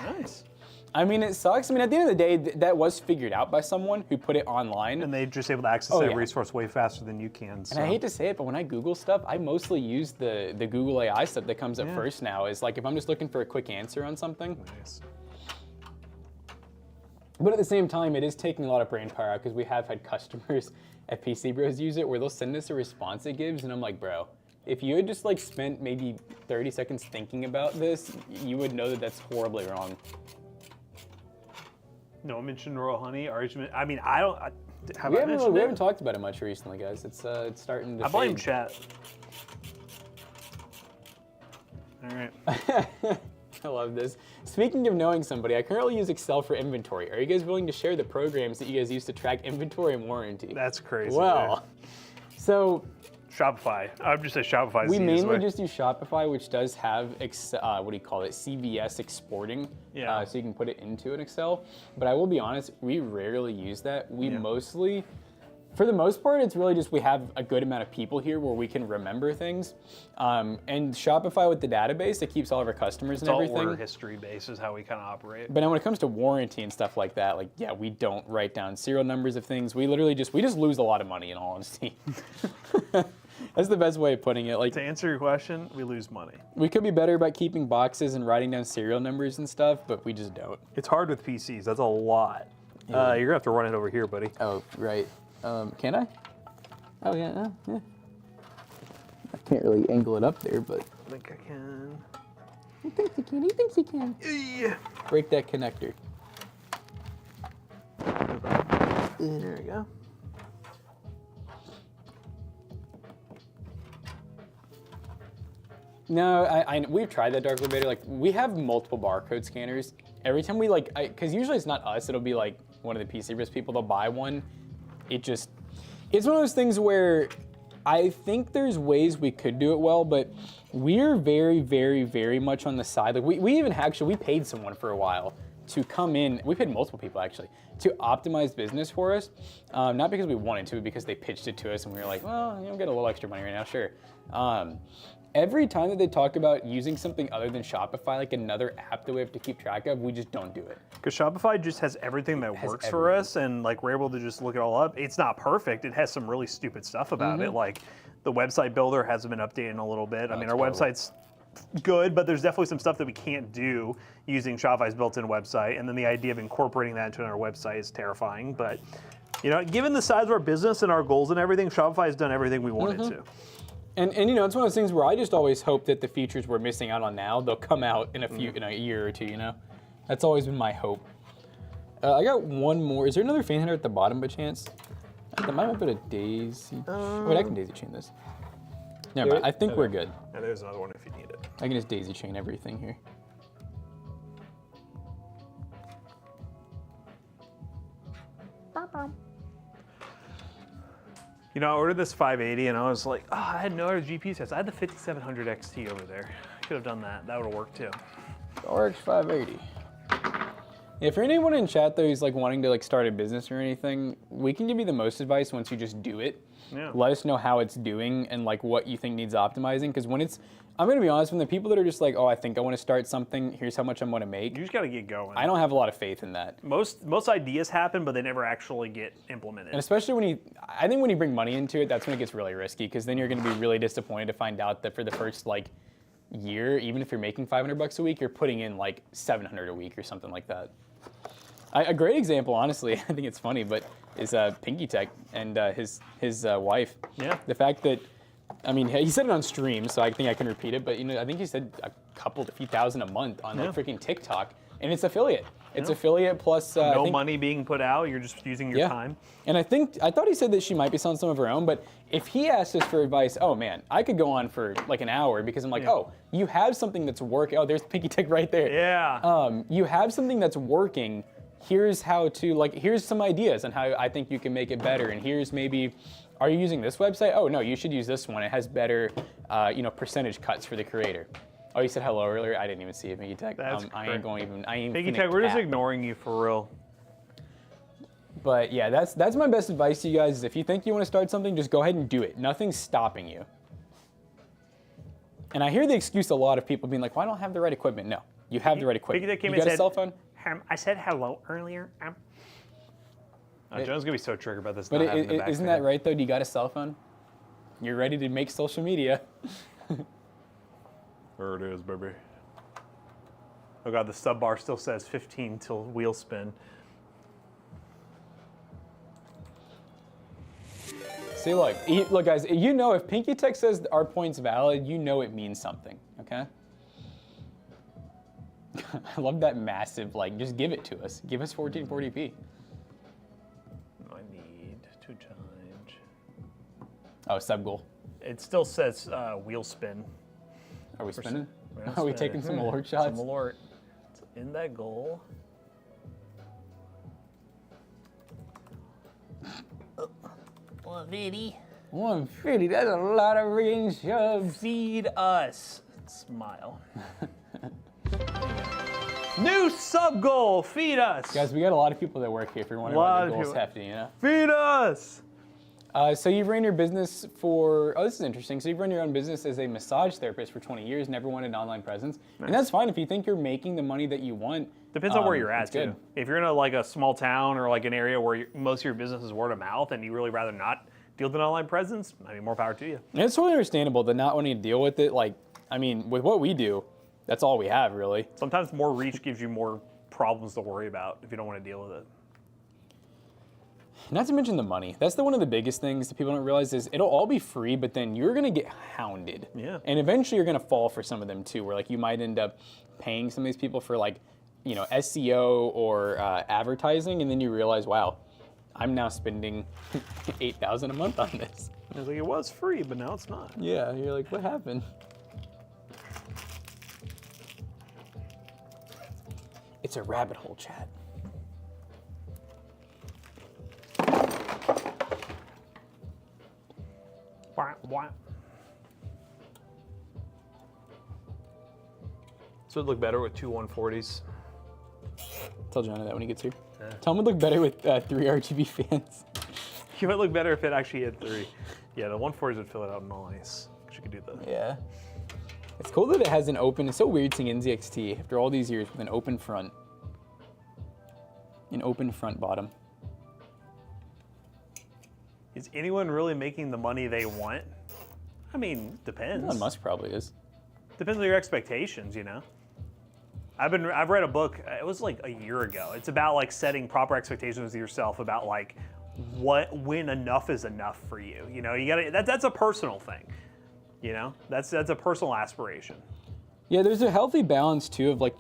Nice. I mean, it sucks. I mean, at the end of the day, that was figured out by someone who put it online. And they're just able to access that resource way faster than you can. So. And I hate to say it, but when I Google stuff, I mostly use the Google AI stuff that comes up first now. Is like if I'm just looking for a quick answer on something. Nice. But at the same time, it is taking a lot of brain power out because we have had customers at PC Bros use it where they'll send us a response it gives, and I'm like, bro, if you had just like spent maybe 30 seconds thinking about this, you would know that that's horribly wrong. No one mentioned Royal Honey. I mean, I don't. We haven't talked about it much recently, guys. It's starting to. I blame fade. chat. All right. I love this. Speaking of knowing somebody, I currently use Excel for inventory. Are you guys willing to share the programs that you guys use to track inventory and warranty? That's crazy. Well, so Shopify. I'm just say Shopify. We mainly just use Shopify, which does have CVS exporting, so you can put it into an Excel. But I will be honest, we rarely use that. We mostly, for the most part, it's really just we have a good amount of people here where we can remember things. And Shopify with the database, it keeps all of our customers and everything. All order history based is how we kind of operate. But then when it comes to warranty and stuff like that, we don't write down serial numbers of things. We literally just lose a lot of money in all honesty. That's the best way of putting it. Like, to answer your question, we lose money. We could be better about keeping boxes and writing down serial numbers and stuff, but we just don't. It's hard with PCs. That's a lot. Yeah. You're gonna have to run it over here, buddy. Oh, right. Can I? Oh yeah. Yeah. I can't really angle it up there, but I think I can. He thinks he can. He thinks he can. Yeah. Break that connector. There we go. No, we've tried that dark libator. Like, we have multiple barcode scanners. Every time we because usually it's not us. It'll be like one of the PCBros people. They'll buy one. It's one of those things where I think there's ways we could do it well, but we're very, very, very much on the side. Like we even we paid someone for a while to come in. We paid multiple people actually to optimize business for us. Not because we wanted to, but because they pitched it to us and we were like, well, get a little extra money right now, sure. Every time that they talk about using something other than Shopify, like another app that we have to keep track of, we just don't do it. Because Shopify just has everything that works for us, and we're able to just look it all up. It's not perfect. It has some really stupid stuff about it. Like the website builder hasn't been updated in a little bit. I mean, our website's good, but there's definitely some stuff that we can't do using Shopify's built-in website. And then the idea of incorporating that into our website is terrifying. But given the size of our business and our goals and everything, Shopify has done everything we wanted to. And it's one of those things where I just always hope that the features we're missing out on now, they'll come out in a year or two, That's always been my hope. I got one more. Is there another fan header at the bottom by chance? That might have been a daisy. Wait, I can daisy chain this. Never mind, I think we're good. And there's another one if you need it. I can just daisy chain everything here. I ordered this 580 and I was like, I had no other GPU sets. I had the 5700 XT over there. I could have done that. That would have worked too. RX 580. If for anyone in chat though who's wanting to start a business or anything, we can give you the most advice once you just do it. Yeah. Let us know how it's doing and what you think needs optimizing. Because when I'm gonna be honest, when the people that are just I think I want to start something, here's how much I'm gonna make. You just gotta get going. I don't have a lot of faith in that. Most ideas happen, but they never actually get implemented. And especially I think when you bring money into it, that's when it gets really risky. Because then you're gonna be really disappointed to find out that for the first year, even if you're making $500 a week, you're putting in $700 a week or something like that. A great example, honestly, I think it's funny, but is Pinky Tech and his wife. Yeah. The fact that, he said it on stream, so I think I can repeat it, but I think he said a few thousand a month on freaking TikTok and it's affiliate. It's affiliate plus I No think, money being put out. You're just using your time. And I thought he said that she might be selling some of her own, but if he asked us for advice, oh man, I could go on for like an hour because I'm like, oh, you have something that's working. Oh, there's Pinky Tech right there. Yeah. You have something that's working. Here's how to, like, here's some ideas on how I think you can make it better. And here's maybe, are you using this website? Oh no, you should use this one. It has better, percentage cuts for the creator. Oh, you said hello earlier? I didn't even see it, Pinky Tech. That's I ain't going even, I ain't Pinky finna Tech, we're just cap. ignoring you for real. But yeah, that's my best advice to you guys. Is if you think you want to start something, just go ahead and do it. Nothing's stopping you. And I hear the excuse a lot of people being like, well, I don't have the right equipment. No, you have the right equipment. Pinky Tech came You and got a said, cell phone? I said hello earlier. John's going to be so triggered about this. But not having the back isn't fan. that right though? Do you got a cell phone? You're ready to make social media. There it is, baby. Oh god, the sub bar still says 15 till wheel spin. See, look, guys, you know if Pinky Tech says our point's valid, you know it means something, okay? I love that massive, like, just give it to us. Give us 1440p. I need to change. Oh, sub goal. It still says wheel spin. Are we spinning? We're Are we spinning. taking some alert shots? Some alert. It's in that goal. 150. 150, that's a lot of ring shoves. Feed us. Smile. New sub goal. Feed us. Guys, we got a lot of people that work here if you're wondering why the goal's hefty, you know? Feed us. So you've run your business for, this is interesting. So you've run your own business as a massage therapist for 20 years, never wanted an online presence. Nice. And that's fine if you think you're making the money that you want. Depends on where you're at, too. Good. If you're in a small town or like an area where most of your business is word of mouth and you really rather not deal with an online presence, I mean, more power to you. And it's totally understandable to not wanting to deal with it. Like, I mean, with what we do, that's all we have, really. Sometimes more reach gives you more problems to worry about if you don't want to deal with it. Not to mention the money. That's one of the biggest things that people don't realize is it'll all be free, but then you're gonna get hounded. Yeah. And eventually you're gonna fall for some of them too, where like you might end up paying some of these people for like, SEO or advertising, and then you realize, wow, I'm now spending $8,000 a month on this. I was like, it was free, but now it's not. Yeah, you're like, what happened? It's a rabbit hole, chat. What? So it'd look better with two 140s. Tell Jonah that when he gets here. Yeah. Tell him it'd look better with 3 RGB fans. It would look better if it actually had 3. Yeah, the 140s would fill it out nice. You could do that. Yeah. It's cool that it has an open, it's so weird seeing NZXT after all these years with an open front. An open front bottom. Is anyone really making the money they want? I mean, depends. Elon Musk probably is. Depends on your expectations, I've read a book, it was like a year ago. It's about like setting proper expectations with yourself about like when enough is enough for you. You gotta, that's a personal thing. That's a personal aspiration. Yeah, there's a healthy balance too of like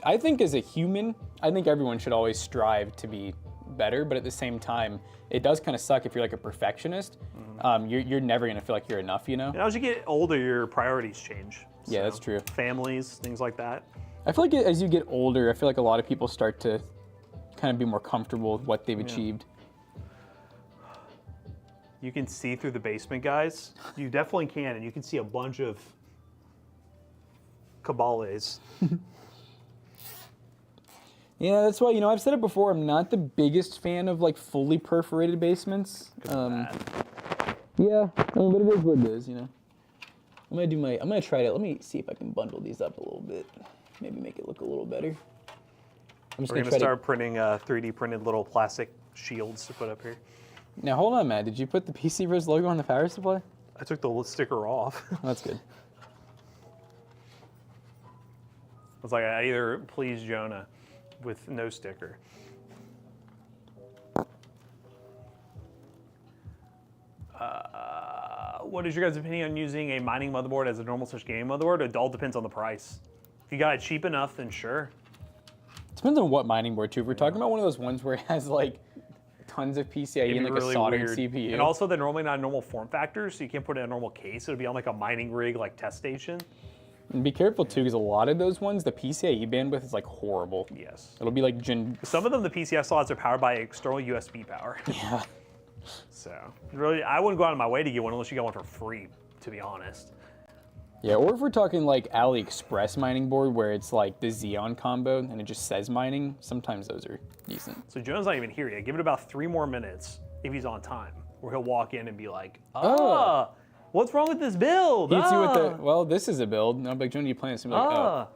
I think as a human, I think everyone should always strive to be better, but at the same time, it does kind of suck if you're like a perfectionist. Mm-hmm. You're never gonna feel like you're enough, And as you get older, your priorities change. Yeah, that's true. Families, things like that. I feel like as you get older, I feel like a lot of people start to kind of be more comfortable with what they've achieved. You can see through the basement, guys. You definitely can, and you can see a bunch of cabales. Yeah, that's why, I've said it before, I'm not the biggest fan of like fully perforated basements. Yeah, but it is what it is, I'm gonna try it. Let me see if I can bundle these up a little bit. Maybe make it look a little better. We're gonna start printing 3D printed little plastic shields to put up here. Now hold on, Matt. Did you put the PCBros logo on the power supply? I took the sticker off. That's good. It's like I either please Jonah with no sticker. What is your guys' opinion on using a mining motherboard as a normal switch gaming motherboard? It all depends on the price. If you got it cheap enough, then sure. Depends on what mining board too. If we're talking about one of those ones where it has like tons of PCIe and like really a soldered weird. CPU. And also they're normally not normal form factors, so you can't put it in a normal case. It would be on like a mining rig, like test station. And be careful too, because a lot of those ones, the PCIe bandwidth is like horrible. Yes. It'll be like Some of them, the PCI slots are powered by external USB power. Yeah. So really, I wouldn't go out of my way to get one unless you got one for free, to be honest. Yeah, or if we're talking like AliExpress mining board where it's like the Xeon combo and it just says mining, sometimes those are decent. So Joe's not even here yet. Give it about 3 more minutes if he's on time, where he'll walk in and be like, what's wrong with this build? You see what the, well, this is a build. No, but Joe, you playing this? And be like, oh.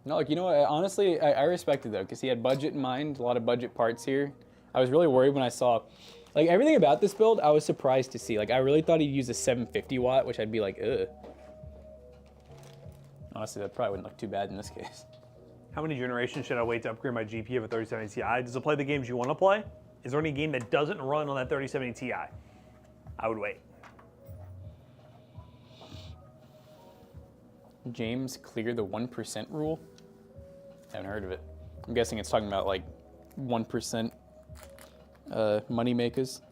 No, like, you know what, honestly, I respect it though, because he had budget in mind, a lot of budget parts here. I was really worried when I saw, like, everything about this build, I was surprised to see. Like, I really thought he'd use a 750 watt, which I'd be like, ugh. Honestly, that probably wouldn't look too bad in this case. How many generations should I wait to upgrade my GPU of a 3070 Ti? Does it play the games you want to play? Is there any game that doesn't run on that 3070 Ti? I would wait. James, clear the 1% rule? Haven't heard of it. I'm guessing it's talking about like 1% money makers.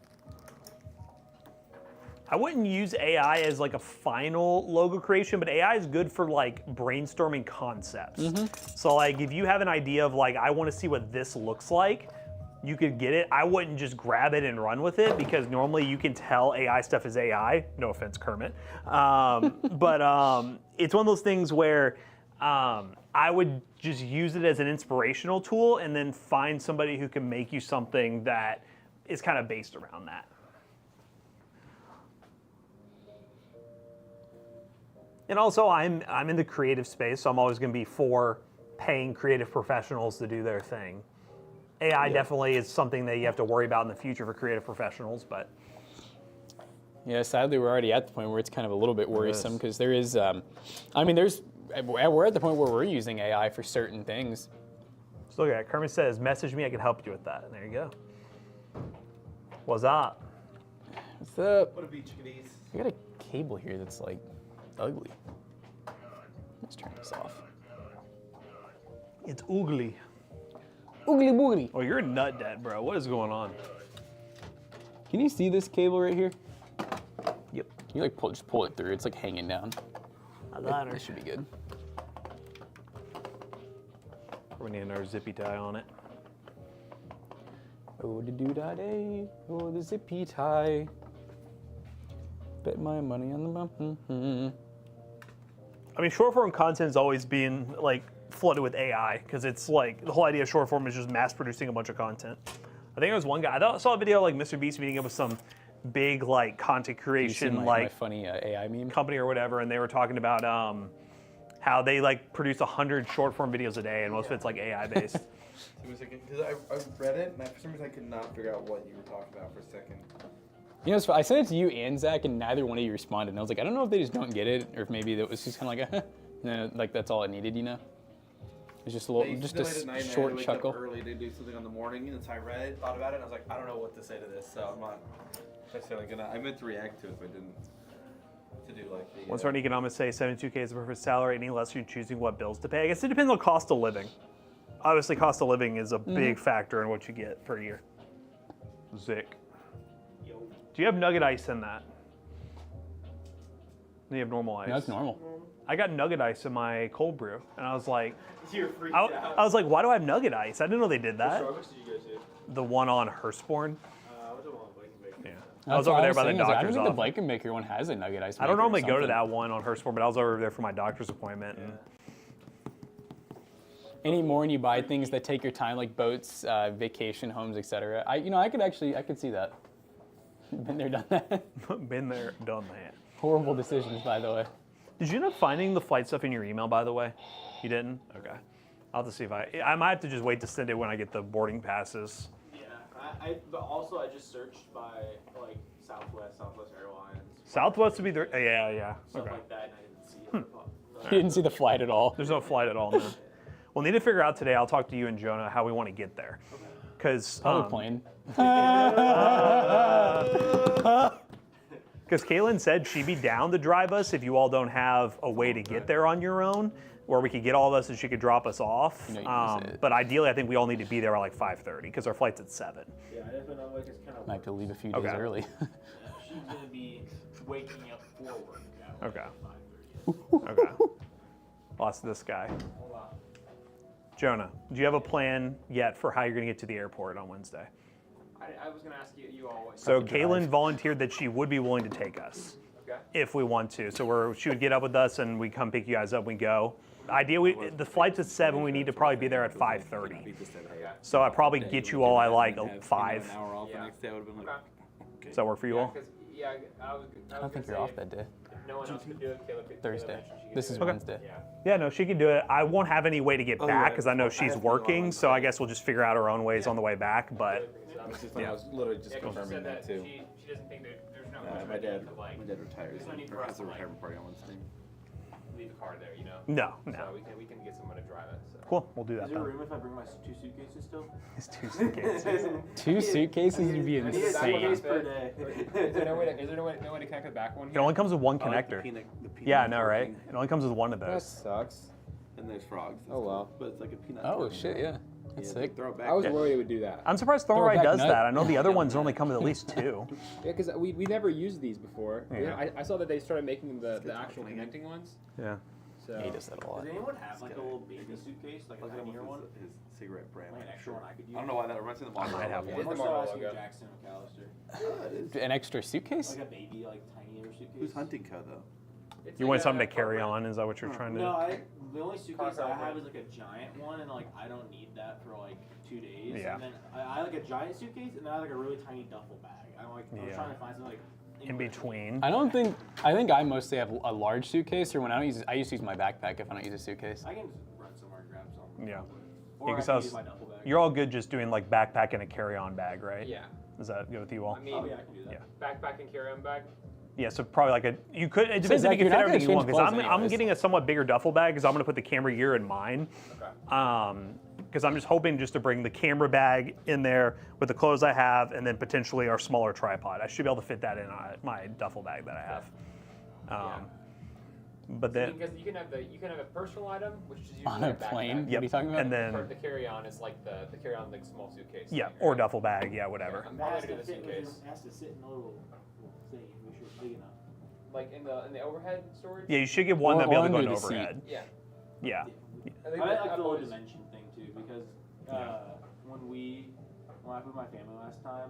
I wouldn't use AI as like a final logo creation, but AI is good for like brainstorming concepts. So like if you have an idea of like, I want to see what this looks like, you could get it. I wouldn't just grab it and run with it because normally you can tell AI stuff is AI. No offense, Kermit. But it's one of those things where I would just use it as an inspirational tool and then find somebody who can make you something that is kind of based around that. And also, I'm in the creative space, so I'm always going to be for paying creative professionals to do their thing. AI definitely is something that you have to worry about in the future for creative professionals, but... Yeah, sadly, we're already at the point where it's kind of a little bit worrisome because there is, I mean, we're at the point where we're using AI for certain things. So look at it. Kermit says, message me, I can help you with that. And there you go. What's up? What's up? What a beach chickadees. I got a cable here that's like ugly. Let's turn this off. It's oogly. Oogly boogly. Oh, you're a nut dad, bro. What is going on? Can you see this cable right here? Yep. You like just pull it through. It's like hanging down. I got her. This should be good. We need another zippy tie on it. Oh, the doo-da-day. Oh, the zippy tie. Bet my money on the bump. I mean, short form content's always been like flooded with AI because it's like the whole idea of short form is just mass producing a bunch of content. I think there was one guy, I saw a video like Mr. Beast meeting up with some big like content creation my funny AI meme company or whatever, and they were talking about how they like produce 100 short form videos a day, and most of it's like AI based. Because I read it, and for some reason I could not figure out what you were talking about for a second. You know, I sent it to you and Zach, and neither one of you responded. And I was like, I don't know if they just don't get it, or if maybe it was just kind of like, no, like that's all it needed, you know? It's just a little, just a short chuckle. Up early to do something on the morning, and so I read it, thought about it, and I was like, I don't know what to say to this, so I'm not necessarily gonna. I meant to react to it, but didn't. To do like the. One certain economists say 72K is the perfect salary. Any less, you're choosing what bills to pay. I guess it depends on cost of living. Obviously, cost of living is a big factor in what you get per year. Zick. Do you have nugget ice in that? Do you have normal ice? No, that's normal. I got nugget ice in my cold brew, and I was like, You're freaked I out. was like, why do I have nugget ice? I didn't know they did that. Which did you go to? The one on Hurstbourne. I went to one Blankenbaker. Yeah. I was over there by the doctor's I don't think the office. Blankenbaker one has a nugget ice. I don't maker or normally go to something. that one on Hurstbourne, but I was over there for my doctor's appointment. And Anymore, when you buy things that take your time, like boats, vacation homes, etc. I could see that. Been there, done that. been there, done that. Horrible decisions, by the way. Did you end up finding the flight stuff in your email, by the way? You didn't? Okay. I'll have to see if I might have to just wait to send it when I get the boarding passes. Yeah, but also I just searched by like Southwest Airlines, Southwest would be the, yeah. stuff Okay. like that, and I didn't see it. You didn't see the flight at all. There's no flight at all, no. We'll need to figure out today, I'll talk to you and Jonah, how we want to get there. Because Probably plane. Because Kaylin said she'd be down to drive us if you all don't have a way to get there on your own, or we could get all of us and she could drop us off. You know, you can say it. But ideally, I think we all need to be there at like 5:30 because our flight's at 7. Yeah, I definitely know like it's kind of. Might have to leave a few Okay. days early. She's gonna be waking up for work. At Okay. 5:30. Okay. Well, that's this guy. Hold on. Jonah, do you have a plan yet for how you're going to get to the airport on Wednesday? I was going to ask you all. So Kaylin volunteered that she would be willing to take us Okay. if we want to. So she would get up with us and we come pick you guys up. We go. Ideally, the flight's at 7. We need to probably be there at 5:30. So I probably get you all at like 5. An hour off Yeah. the next day, I would have been like, Okay. Does that work for you all? Because I was I don't think you're off that day. If no one else could do it, Caleb Thursday. mentioned she could This do is it. Wednesday. Yeah. Yeah, no, she can do it. I won't have any way to get Oh, back right. because I know I she's have to go on working. So I guess we'll just figure out our own ways on the way back. But it's just funny, I was literally just Yeah, 'cause she confirming said that too. She doesn't think that there's no My dad to retires. there's no need for Or us has a to, like, retirement party on Wednesday. leave the car there, you know. no. So we can get someone to drive it. So. Cool, we'll do that Is there then. room if I bring my 2 suitcases still? It's 2 suitcases. 2 suitcases would be I need a insane. suitcase per day. Is there no way to connect the back one It here? only comes with one I like connector. the peanut Yeah, I know, forking, right? It only comes with one of That those. sucks. And there's frogs. That's Oh, cool. wow. But it's like a peanut. Oh forking. shit, yeah. That's Yeah, sick. Throw it back. I was Yeah. worried it would do that. I'm surprised Throw Throwride back does nut. that. I know the other ones only come with at least 2. Yeah, because we never used these before. Yeah. I saw that they started making the good actual talking. connecting ones. Yeah. So He does that a lot. Does anyone have like a little baby suitcase, like a Look at him tinier one? with his cigarette brand. Like an I'm extra sure. one I could use? I don't know why that reminds me of the I might have Marlboro one. logo. It's the More so Marlboro asking logo. Jackson McAllister. Yeah, it is. An extra suitcase? Like a baby, like tinier suitcase. Who's Hunting Co though? It's You like want a something to carry corporate- on? Is that what you're trying to No, the only suitcase I Car have cover. is like a giant one, and like I don't need that for like 2 days. Yeah. And then I like a giant suitcase, and then I have like a really tiny duffel bag. I was Yeah. trying to find something like in between? I think I mostly have a large suitcase, or when I don't use I used to use my backpack if I don't use a suitcase. I can just run somewhere and grab some. Yeah. Or Yeah, I 'cause can I was- use my duffel bag. You're all good just doing like backpack and a carry-on bag, right? Yeah. Does that go with you all? I mean, Oh yeah, I can do that. Yeah. backpack and carry-on bag. Yeah, so probably like you could. It depends if Zach, you can you're fit not gonna everything you want. change Because clothes I'm anyways. getting a somewhat bigger duffel bag because I'm gonna put the camera gear in mine. Okay. Because I'm just hoping just to bring the camera bag in there with the clothes I have, and then potentially our smaller tripod. I should be able to fit that in my duffel bag that I have. But then, Because you can have a personal item, which is usually On a a backpack. plane? What yep, are you talking about? and then Or the carry-on is like the carry-on like small suitcase. yeah, thing, or right? duffel bag, yeah, whatever. I'm It probably has gonna to do the fit suitcase. it has to sit in a little thing. Make sure it's big enough. Like in the overhead storage. Yeah, you should get one Or- that'll be able or to go in under the seat. overhead. Yeah. Yeah. I think I that like the I've little always- dimension thing too because when I was with my family last time,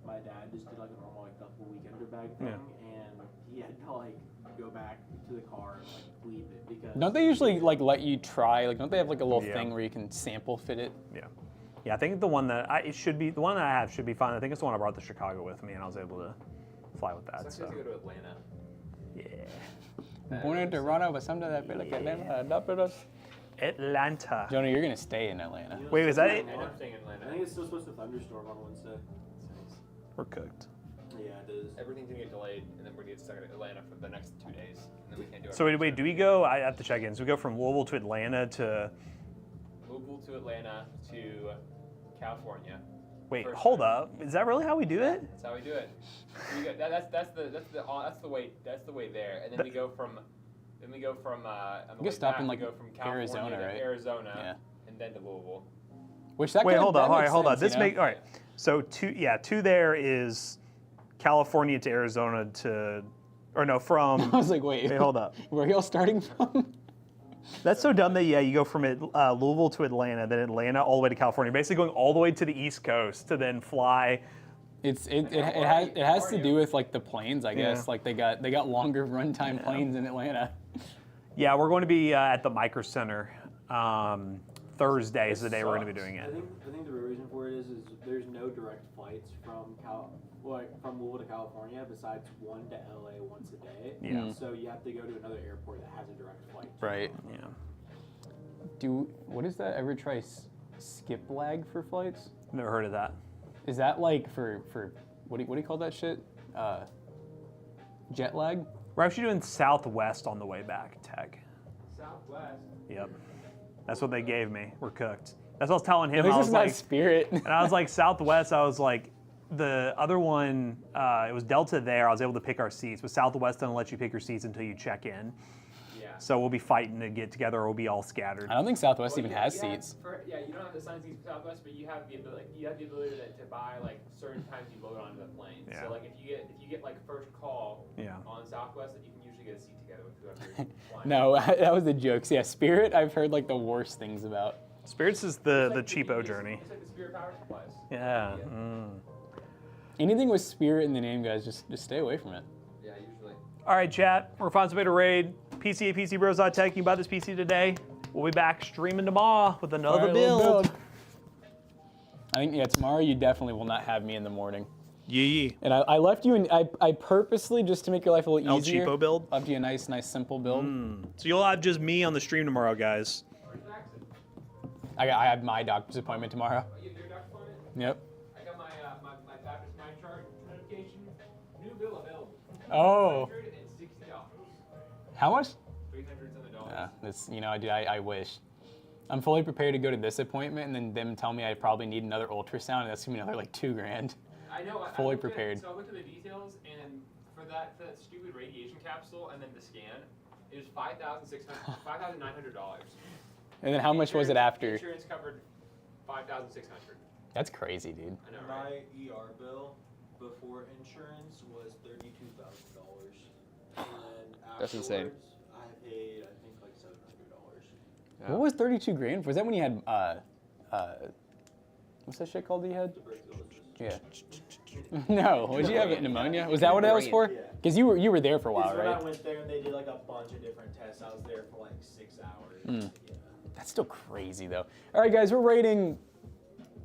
my dad just did like a normal like duffel weekender bag thing, Yeah. and he had to like go back to the car and like leave it because. Don't they usually like let you try? Like, don't they have like a little Yeah. thing where you can sample fit it? Yeah. Yeah, I think the one that I have should be fine. I think it's the one I brought to Chicago with me, and I was able to fly with that. It's So actually to go to Atlanta. yeah. Born in Toronto, but sometimes I feel like Atlanta adopted us. Atlanta. Jonah, you're gonna stay in Atlanta. Wait, is that it? I end up staying in I Atlanta. think it's still supposed to thunderstorm on Wednesday. We're cooked. Yeah, it is. Everything's gonna get delayed, and then we're gonna get stuck in Atlanta for the next 2 days, and then we can't do it. So wait, do we go? I have to check in. So we go from Louisville to Atlanta to. Louisville to Atlanta to California. Wait, First hold time. up. Is that really how we do it? That's how we do it. We go, that's the way there, and then we go from on the You way can stop back, in, we like, go from California Arizona, to right? Arizona, Yeah. and then to Louisville. Which that Wait, kinda- hold that up. All right, makes hold up. sense, you know? All right. So two there is California to Arizona to, or no, from. I was like, wait, Wait, hold up. Where are y'all starting from? That's so dumb that you go from Louisville to Atlanta, then Atlanta all the way to California, basically going all the way to the East Coast to then fly. It has to do with like the planes, I guess. Yeah. Like they got longer runtime planes in Atlanta. Yeah, we're going to be at the Micro Center. Thursday is the day we're going to be doing I it. think the real reason for it is there's no direct flights from from Louisville to California besides one to LA once a day. Yeah. So you have to go to another airport that has a direct flight. Right. Yeah. What is that? Ever try skip lag for flights? Never heard of that. Is that like for what do you call that shit? Jet lag? We're actually doing Southwest on the way back, Tech. Southwest. Yep. That's what they gave me. We're cooked. That's what I was telling him. At least I it's was not like, Spirit. and I was like, Southwest, I was like, The other one, it was Delta there. I was able to pick our seats, but Southwest doesn't let you pick your seats until you check in. Yeah. So we'll be fighting to get together, or we'll be all scattered. I don't think Southwest Well, even you- has you have- seats. you don't have to assign seats for Southwest, but you have the ability. To buy like certain times you load onto the plane. Yeah. So like if you get like first call Yeah. on Southwest, that you can usually get a seat together with whoever. flying. No, that was the jokes. Yeah, Spirit, I've heard like the worst things about. Spirits is It's the like cheapo journey. It's like the Spirit Power Supplies. Yeah. Yeah. Anything with Spirit in the name, guys, just stay away from it. Yeah, usually. All right, chat. We're finding some way to raid. PC at PCBros.Tech. You can buy this PC today. We'll be back streaming tomorrow with another All right, little build. I think, yeah, tomorrow you definitely will not have me in the morning. Yee. And I left you, and I purposely, just to make your life a little El easier, Cheapo build? left you a nice, simple build. So you'll have just me on the stream tomorrow, guys. Where's Jackson? I have my doctor's appointment tomorrow. Oh, you have your doctor's appointment? Yep. I got my Baptist mind chart notification. New bill available. Oh. $360. How much? $300 Yeah, this, dude, I wish. I'm fully prepared to go to this appointment and then them tell me I probably need another ultrasound, and that's gonna be another like $2,000. I know. Fully looked at- prepared. So I looked at the details, and for that stupid radiation capsule and then the scan, it was $5,900. And then how much was it after? Insurance covered $5,600. That's crazy, dude. I know, right? My ER bill before insurance was $32,000, and then That's insane. afterwards, I paid I think like $700. What was 32 grand? Was that when you had what's that shit called that you had? Tuberculosis. Yeah. No, was you have pneumonia? Was that what that was for? Yeah. Because you were there for a while, It's when I right? went there and they did like a bunch of different tests. I was there for like 6 hours. Yeah. That's still crazy though. All right, guys, we're rating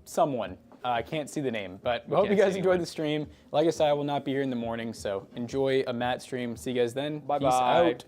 someone. I can't see the name, but we hope you can't see guys enjoyed anyone. the stream. Like I said, I will not be here in the morning, so enjoy a Matt stream. See you guys then. Bye-bye. Peace out.